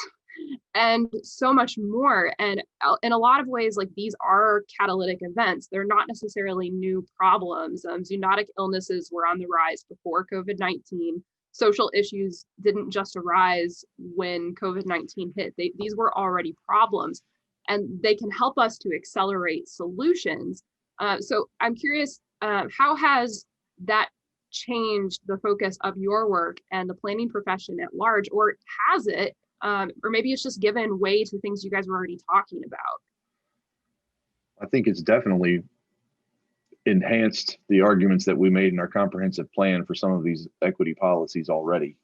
and so much more. And in a lot of ways, like, these are catalytic events. They're not necessarily new problems. Zoonotic illnesses were on the rise before COVID-19. Social issues didn't just arise when COVID-19 hit. These were already problems, and they can help us to accelerate solutions. So I'm curious, how has that changed the focus of your work and the planning profession at large, or has it? Or maybe it's just given way to things you guys were already talking about. I think it's definitely enhanced the arguments that we made in our comprehensive plan for some of these equity policies already.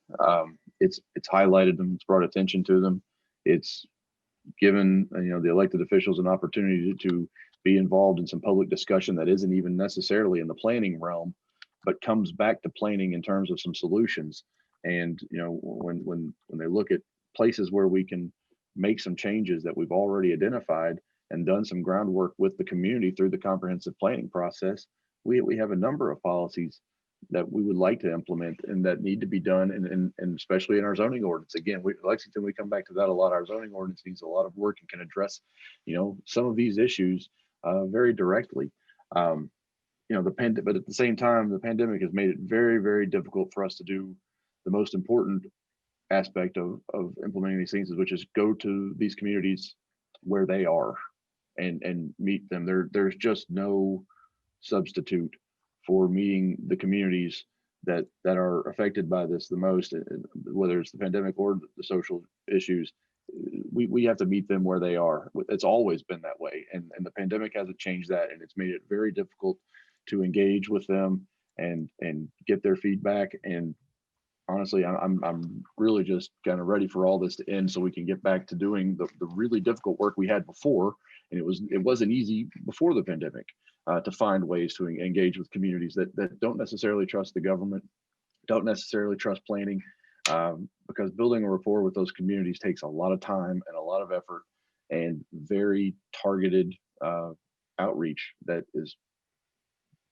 It's highlighted them, it's brought attention to them, it's given the elected officials an opportunity to be involved in some public discussion that isn't even necessarily in the planning realm, but comes back to planning in terms of some solutions. And when they look at places where we can make some changes that we've already identified and done some groundwork with the community through the comprehensive planning process, we have a number of policies that we would like to implement and that need to be done, and especially in our zoning ordinance. Again, Lexington, we come back to that a lot. Our zoning ordinance needs a lot of work and can address some of these issues very directly. But at the same time, the pandemic has made it very, very difficult for us to do the most important aspect of implementing these things, which is go to these communities where they are and meet them. There's just no substitute for meeting the communities that are affected by this the most, whether it's the pandemic or the social issues. We have to meet them where they are. It's always been that way, and the pandemic hasn't changed that, and it's made it very difficult to engage with them and get their feedback. And honestly, I'm really just kind of ready for all this to end so we can get back to doing the really difficult work we had before. And it wasn't easy before the pandemic to find ways to engage with communities that don't necessarily trust the government, don't necessarily trust planning, because building a rapport with those communities takes a lot of time and a lot of effort and very targeted outreach that is,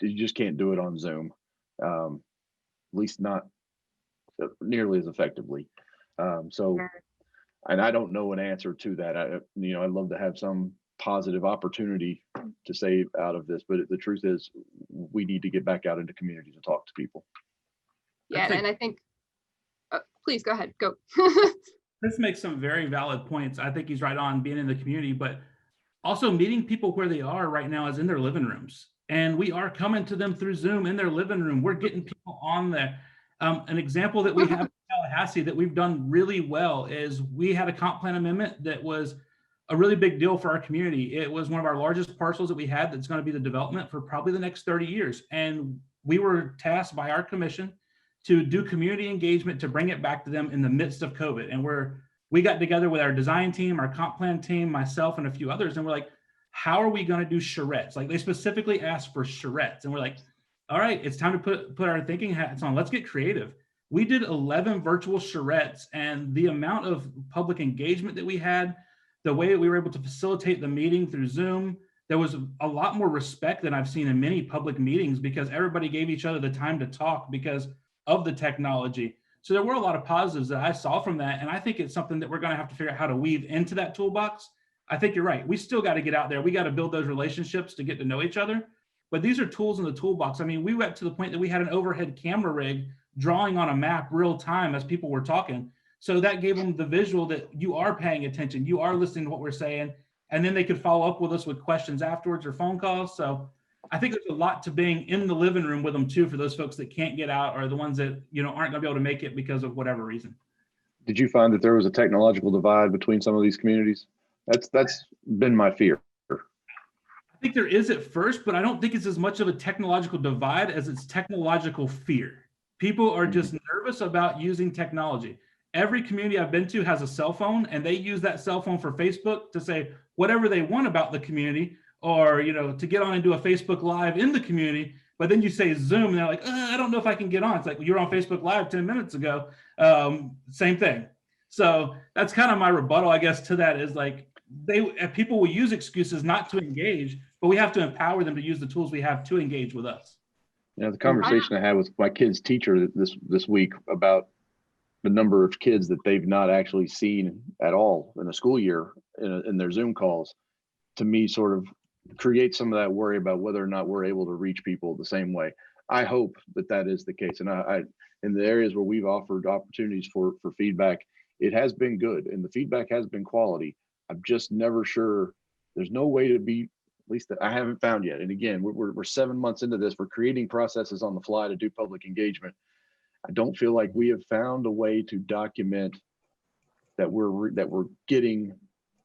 you just can't do it on Zoom, at least not nearly as effectively. And I don't know an answer to that. I'd love to have some positive opportunity to save out of this, but the truth is we need to get back out into communities and talk to people. Yeah, and I think, please go ahead, go. Chris makes some very valid points. I think he's right on being in the community, but also meeting people where they are right now is in their living rooms. And we are coming to them through Zoom in their living room. We're getting people on there. An example that we have in Tallahassee that we've done really well is we had a comp plan amendment that was a really big deal for our community. It was one of our largest parcels that we had that's going to be the development for probably the next 30 years. And we were tasked by our commission to do community engagement to bring it back to them in the midst of COVID. And we got together with our design team, our comp plan team, myself, and a few others. And we're like, how are we going to do charrettes? Like, they specifically asked for charrettes. And we're like, all right, it's time to put our thinking hats on. Let's get creative. We did 11 virtual charrettes, and the amount of public engagement that we had, the way that we were able to facilitate the meeting through Zoom, there was a lot more respect than I've seen in many public meetings because everybody gave each other the time to talk because of the technology. So there were a lot of positives that I saw from that. And I think it's something that we're going to have to figure out how to weave into that toolbox. I think you're right. We still got to get out there. We got to build those relationships to get to know each other. But these are tools in the toolbox. I mean, we went to the point that we had an overhead camera rig drawing on a map real time as people were talking. So that gave them the visual that you are paying attention, you are listening to what we're saying, and then they could follow up with us with questions afterwards or phone calls. So I think there's a lot to being in the living room with them too, for those folks that can't get out or the ones that, aren't gonna be able to make it because of whatever reason. Did you find that there was a technological divide between some of these communities? That's been my fear. I think there is at first, but I don't think it's as much of a technological divide as it's technological fear. People are just nervous about using technology. Every community I've been to has a cell phone, and they use that cell phone for Facebook to say whatever they want about the community, or to get on and do a Facebook Live in the community. But then you say Zoom, and they're like, I don't know if I can get on. It's like, well, you were on Facebook Live 10 minutes ago. Same thing. So that's kind of my rebuttal, I guess, to that is like, people will use excuses not to engage, but we have to empower them to use the tools we have to engage with us. The conversation I had with my kid's teacher this week about the number of kids that they've not actually seen at all in a school year in their Zoom calls, to me, sort of creates some of that worry about whether or not we're able to reach people the same way. I hope that is the case. And I in the areas where we've offered opportunities for feedback, it has been good and the feedback has been quality. I'm just never sure. There's no way to be, at least that I haven't found yet. And again, we're 7 months into this. We're creating processes on the fly to do public engagement. I don't feel like we have found a way to document that we're getting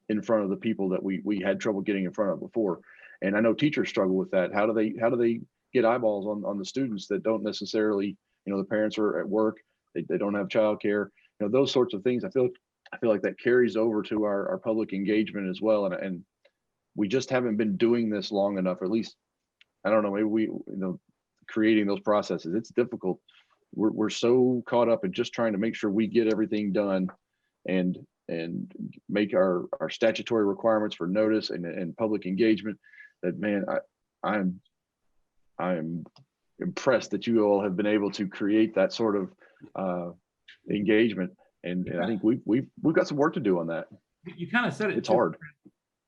in front of the people that we had trouble getting in front of before. And I know teachers struggle with that. How do they get eyeballs on the students that don't necessarily, the parents are at work, they don't have childcare, those sorts of things. I feel like that carries over to our public engagement as well. And we just haven't been doing this long enough, or at least, I don't know, maybe we, creating those processes, it's difficult. We're so caught up in just trying to make sure we get everything done and make our statutory requirements for notice and public engagement that, man, I'm impressed that you all have been able to create that sort of engagement. And I think we've got some work to do on that. You kind of said it. It's hard.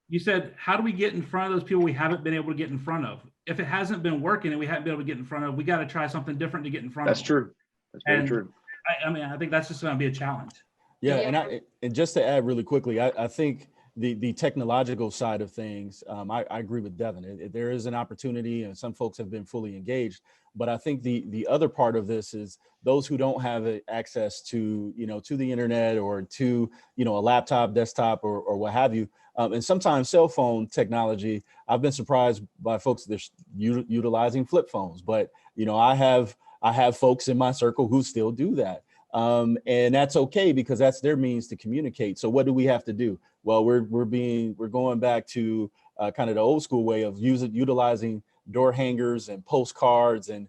You said, how do we get in front of those people we haven't been able to get in front of? If it hasn't been working and we haven't been able to get in front of, we got to try something different to get in front of. That's true. That's very true. I mean, I think that's just going to be a challenge. Yeah, and just to add really quickly, I think the technological side of things, I agree with Devan. There is an opportunity, and some folks have been fully engaged. But I think the other part of this is those who don't have access to, to the internet or to, a laptop, desktop, or what have you. And sometimes cell phone technology, I've been surprised by folks that are utilizing flip phones. But, I have folks in my circle who still do that. And that's okay, because that's their means to communicate. So what do we have to do? Well, we're going back to kind of the old school way of utilizing door hangers and postcards and,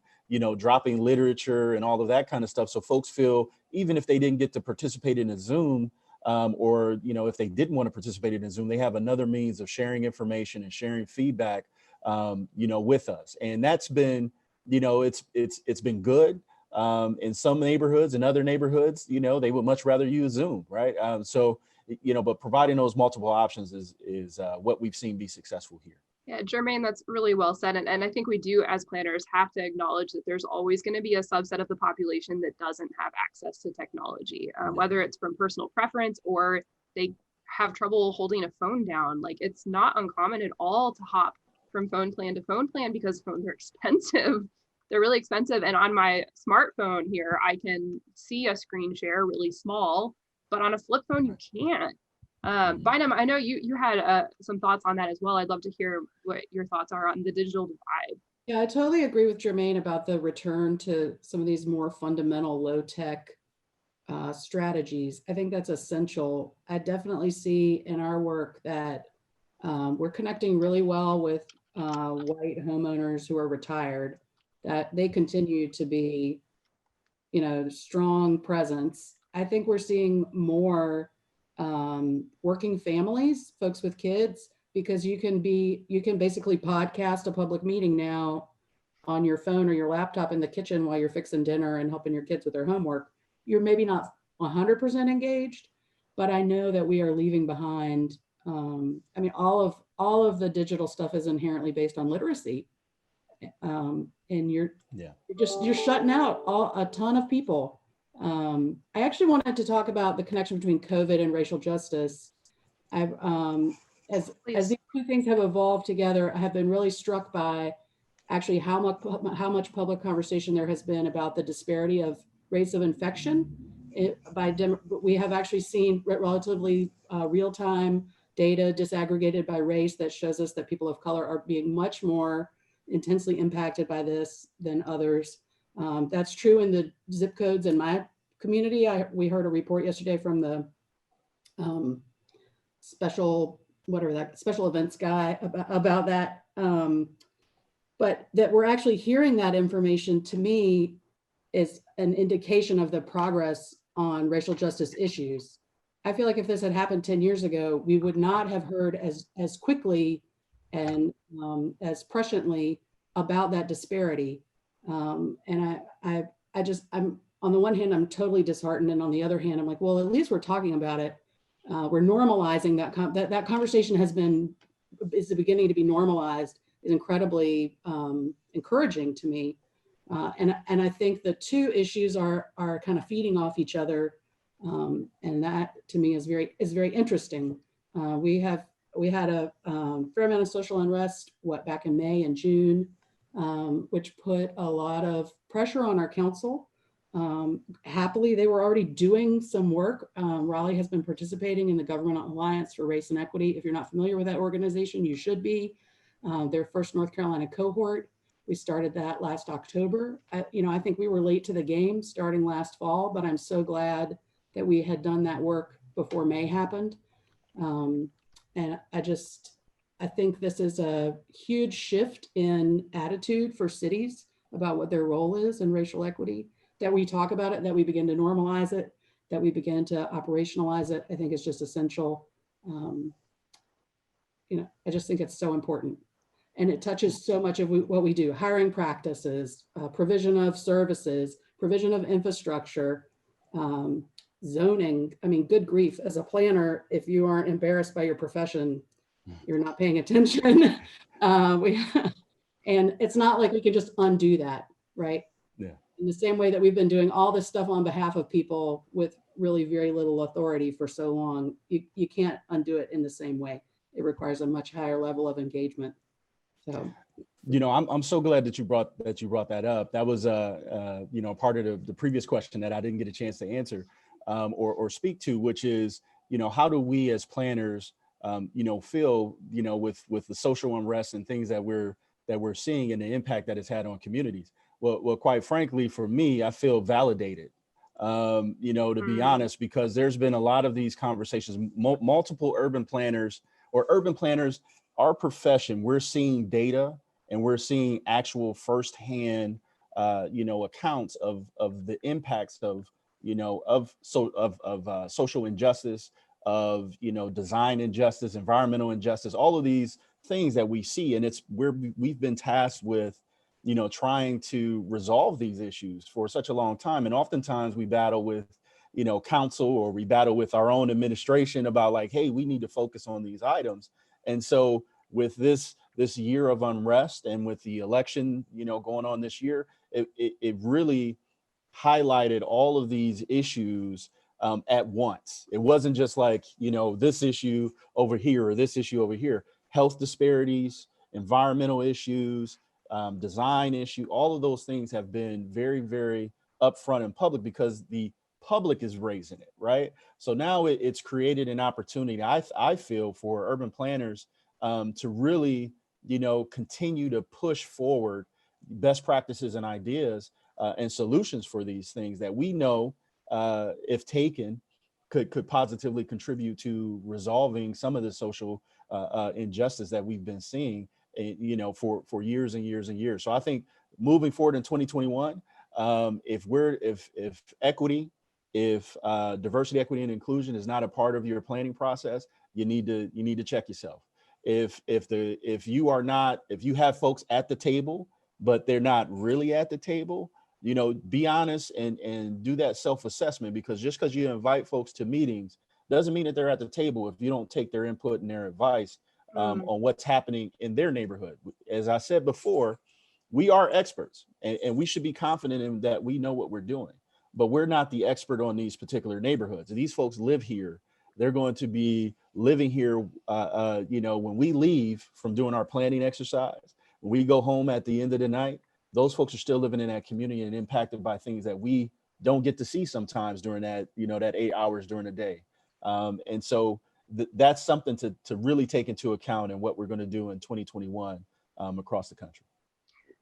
dropping literature and all of that kind of stuff. So folks feel, even if they didn't get to participate in a Zoom, or, if they didn't want to participate in a Zoom, they have another means of sharing information and sharing feedback, with us. And that's been, it's been good. In some neighborhoods and other neighborhoods, they would much rather use Zoom, right? But providing those multiple options is what we've seen be successful here. Yeah, Jermaine, that's really well said. And I think we do, as planners, have to acknowledge that there's always going to be a subset of the population that doesn't have access to technology, whether it's from personal preference or they have trouble holding a phone down. Like, it's not uncommon at all to hop from phone plan to phone plan because phones are expensive. They're really expensive. And on my smartphone here, I can see a screen share really small, but on a flip phone, you can't. Bynum, I know you had some thoughts on that as well. I'd love to hear what your thoughts are on the digital divide. Yeah, I totally agree with Jermaine about the return to some of these more fundamental low-tech strategies. I think that's essential. I definitely see in our work that we're connecting really well with white homeowners who are retired, that they continue to be, strong presence. I think we're seeing more working families, folks with kids, because you can basically podcast a public meeting now on your phone or your laptop in the kitchen while you're fixing dinner and helping your kids with their homework. You're maybe not 100% engaged, but I know that we are leaving behind. All of the digital stuff is inherently based on literacy. And you're shutting out a ton of people. I actually wanted to talk about the connection between COVID and racial justice. As these two things have evolved together, I have been really struck by actually how much public conversation there has been about the disparity of rates of infection. We have actually seen relatively real-time data disaggregated by race that shows us that people of color are being much more intensely impacted by this than others. That's true in the zip codes in my community. We heard a report yesterday from the special events guy about that. But that we're actually hearing that information, to me, is an indication of the progress on racial justice issues. I feel like if this had happened 10 years ago, we would not have heard as quickly and as presciently about that disparity. And I'm on the one hand, I'm totally disheartened. And on the other hand, I'm like, well, at least we're talking about it. We're normalizing that conversation is the beginning to be normalized, is incredibly encouraging to me. And I think the two issues are kind of feeding off each other. And that to me is very interesting. We had a fair amount of social unrest, back in May and June, which put a lot of pressure on our council. Happily, they were already doing some work. Raleigh has been participating in the Government Alliance for Race and Equity. If you're not familiar with that organization, you should be. Their first North Carolina cohort. We started that last October. I think we were late to the game starting last fall, but I'm so glad that we had done that work before May happened. And I think this is a huge shift in attitude for cities about what their role is in racial equity, that we talk about it, that we begin to normalize it, that we begin to operationalize it. I think it's just essential. I just think it's so important. And it touches so much of what we do: hiring practices, provision of services, provision of infrastructure, zoning. I mean, good grief, as a planner, if you aren't embarrassed by your profession, you're not paying attention. And it's not like we can just undo that, right? Yeah. In the same way that we've been doing all this stuff on behalf of people with really very little authority for so long, you can't undo it in the same way. It requires a much higher level of engagement. So, you know, I'm so glad that you brought that up. That was you know, part of the previous question that I didn't get a chance to answer or speak to, which is, you know, how do we as planners you know, feel, you know, with the social unrest and things that we're seeing and the impact that it's had on communities. Well, quite frankly, for me, I feel validated, you know, to be honest, because there's been a lot of these conversations, multiple urban planners, our profession, we're seeing data and we're seeing actual firsthand, you know, accounts of the impacts of, you know, of social injustice, of, you know, design injustice, environmental injustice, all of these things that we see. And we've been tasked with, you know, trying to resolve these issues for such a long time. And oftentimes we battle with, you know, council, or we battle with our own administration about like, hey, we need to focus on these items. And so with this year of unrest and with the election, you know, going on this year, it really highlighted all of these issues at once. It wasn't just like, you know, this issue over here or this issue over here. Health disparities, environmental issues, design issue, all of those things have been very, very upfront and public because the public is raising it, right? So now it's created an opportunity, I feel, for urban planners to really, you know, continue to push forward best practices and ideas and solutions for these things that we know, if taken, could positively contribute to resolving some of the social injustice that we've been seeing, you know, for years and years and years. So I think moving forward in 2021, if equity, if diversity, equity, and inclusion is not a part of your planning process, you need to check yourself. If you have folks at the table, but they're not really at the table, you know, be honest and do that self-assessment, because just because you invite folks to meetings doesn't mean that they're at the table if you don't take their input and their advice on what's happening in their neighborhood. As I said before, we are experts and we should be confident in that we know what we're doing, but we're not the expert on these particular neighborhoods. These folks live here. They're going to be living here, you know, when we leave from doing our planning exercise, when we go home at the end of the night, those folks are still living in that community and impacted by things that we don't get to see sometimes during that, you know, that 8 hours during the day. And so that's something to really take into account in what we're going to do in 2021 across the country.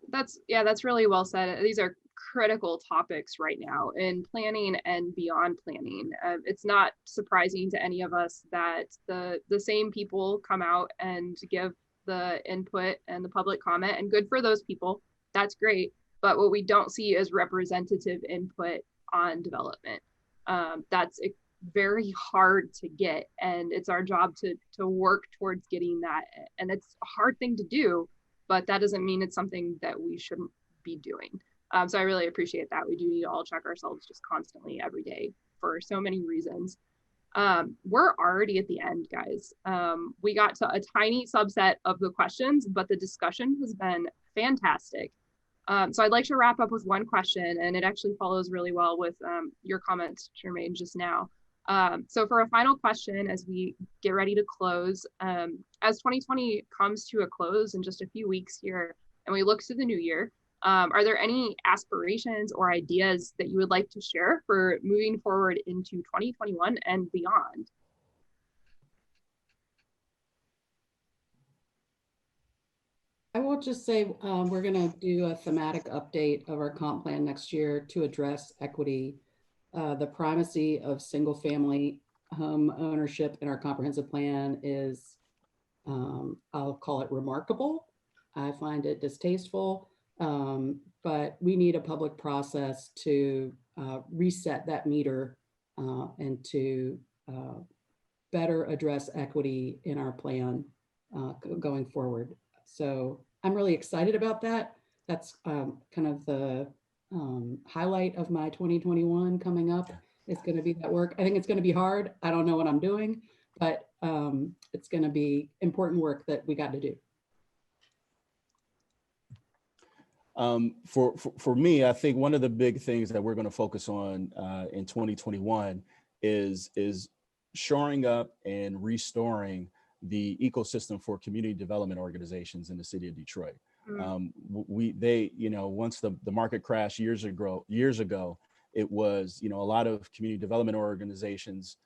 That's really well said. These are critical topics right now in planning and beyond planning. It's not surprising to any of us that the same people come out and give the input and the public comment, and good for those people. That's great. But what we don't see is representative input on development. That's very hard to get, and it's our job to work towards getting that. And it's a hard thing to do, but that doesn't mean it's something that we shouldn't be doing. So I really appreciate that. We do need to all check ourselves just constantly every day for so many reasons. We're already at the end, guys. We got to a tiny subset of the questions, but the discussion has been fantastic. So I'd like to wrap up with one question, and it actually follows really well with your comments, Jermaine, just now. So for a final question, as we get ready to close, as 2020 comes to a close in just a few weeks here, and we look to the new year, are there any aspirations or ideas that you would like to share for moving forward into 2021 and beyond? I will just say we're going to do a thematic update of our comp plan next year to address equity. The primacy of single family home ownership in our comprehensive plan is, I'll call it remarkable. I find it distasteful, but we need a public process to reset that meter and to better address equity in our plan going forward. So I'm really excited about that. That's kind of the highlight of my 2021 coming up. It's going to be that work. I think it's going to be hard. I don't know what I'm doing, but it's going to be important work that we got to do. For me, I think one of the big things that we're going to focus on in 2021 is shoring up and restoring the ecosystem for community development organizations in the city of Detroit. Once the market crashed years ago, it was, a lot of community development organizations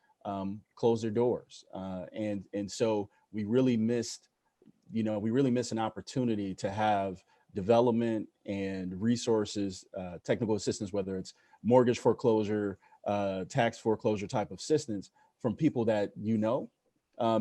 closed their doors. And so we really missed an opportunity to have development and resources, technical assistance, whether it's mortgage foreclosure, tax foreclosure type of assistance from people that,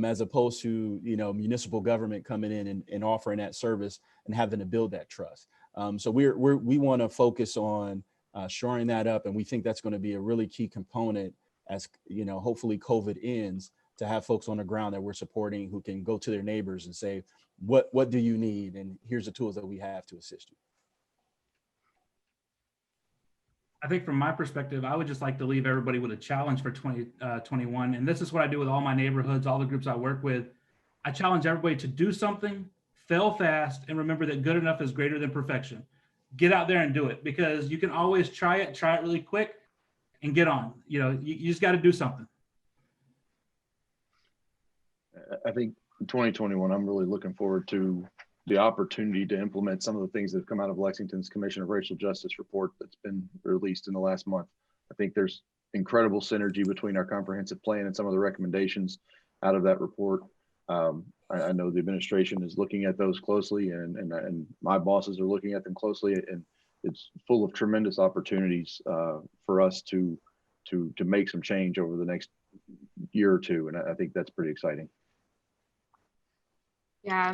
as opposed to, municipal government coming in and offering that service and having to build that trust. So we want to focus on shoring that up. And we think that's going to be a really key component as, hopefully COVID ends, to have folks on the ground that we're supporting who can go to their neighbors and say, what do you need? And here's the tools that we have to assist you. I think from my perspective, I would just like to leave everybody with a challenge for 2021. And this is what I do with all my neighborhoods, all the groups I work with. I challenge everybody to do something, fail fast, and remember that good enough is greater than perfection. Get out there and do it, because you can always try it really quick and get on. You just got to do something. I think in 2021, I'm really looking forward to the opportunity to implement some of the things that have come out of Lexington's Commission of Racial Justice report that's been released in the last month. I think there's incredible synergy between our comprehensive plan and some of the recommendations out of that report. I know the administration is looking at those closely, and my bosses are looking at them closely, and it's full of tremendous opportunities for us to make some change over the next year or two, and I think that's pretty exciting. Yeah,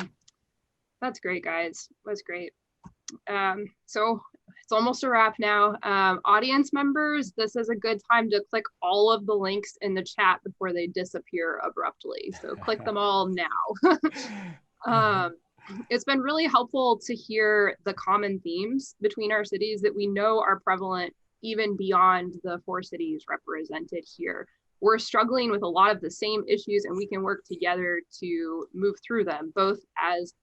that's great, guys. That's great. So it's almost a wrap now. Audience members, this is a good time to click all of the links in the chat before they disappear abruptly. So click them all now. It's been really helpful to hear the common themes between our cities that we know are prevalent even beyond the 4 cities represented here. We're struggling with a lot of the same issues, and we can work together to move through them, both as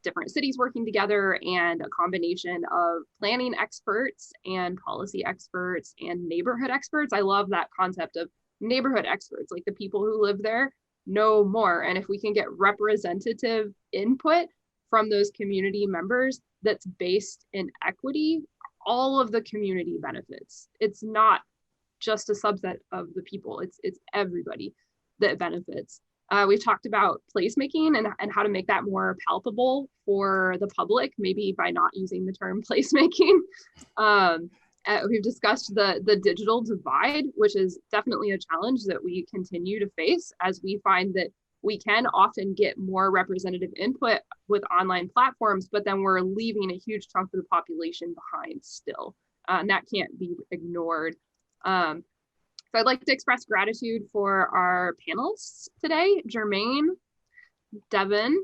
different cities working together and a combination of planning experts and policy experts and neighborhood experts. I love that concept of neighborhood experts, like the people who live there know more. And if we can get representative input from those community members that's based in equity, all of the community benefits. It's not just a subset of the people, it's everybody that benefits. We've talked about placemaking and how to make that more palpable for the public, maybe by not using the term placemaking. We've discussed the digital divide, which is definitely a challenge that we continue to face, as we find that we can often get more representative input with online platforms, but then we're leaving a huge chunk of the population behind still. And that can't be ignored. So I'd like to express gratitude for our panelists today, Jermaine, Devan,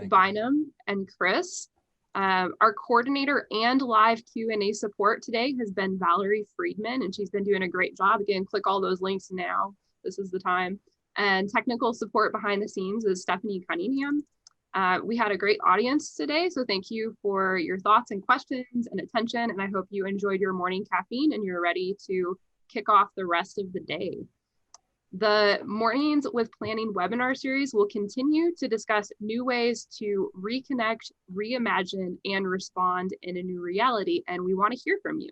Bynum, and Chris. Our coordinator and live Q&A support today has been Valerie Friedman, and she's been doing a great job. Again, click all those links now. This is the time. And technical support behind the scenes is Stephanie Cunningham. We had a great audience today, so thank you for your thoughts and questions and attention, and I hope you enjoyed your morning caffeine and you're ready to kick off the rest of the day. The Mornings with Planning webinar series will continue to discuss new ways to reconnect, reimagine, and respond in a new reality, and we want to hear from you.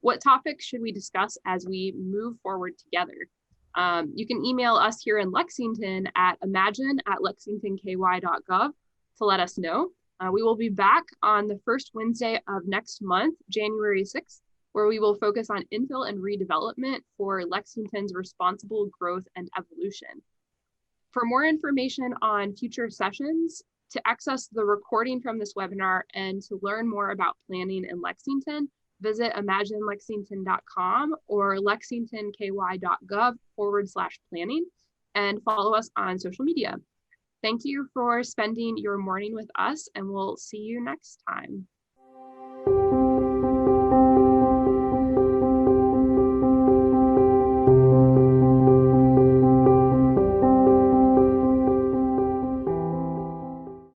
What topics should we discuss as we move forward together? You can email us here in Lexington at imagine@lexingtonky.gov to let us know. We will be back on the first Wednesday of next month, January 6th, where we will focus on infill and redevelopment for Lexington's responsible growth and evolution. For more information on future sessions, to access the recording from this webinar, and to learn more about planning in Lexington, visit imaginelexington.com or lexingtonky.gov/planning, and follow us on social media. Thank you for spending your morning with us, and we'll see you next time.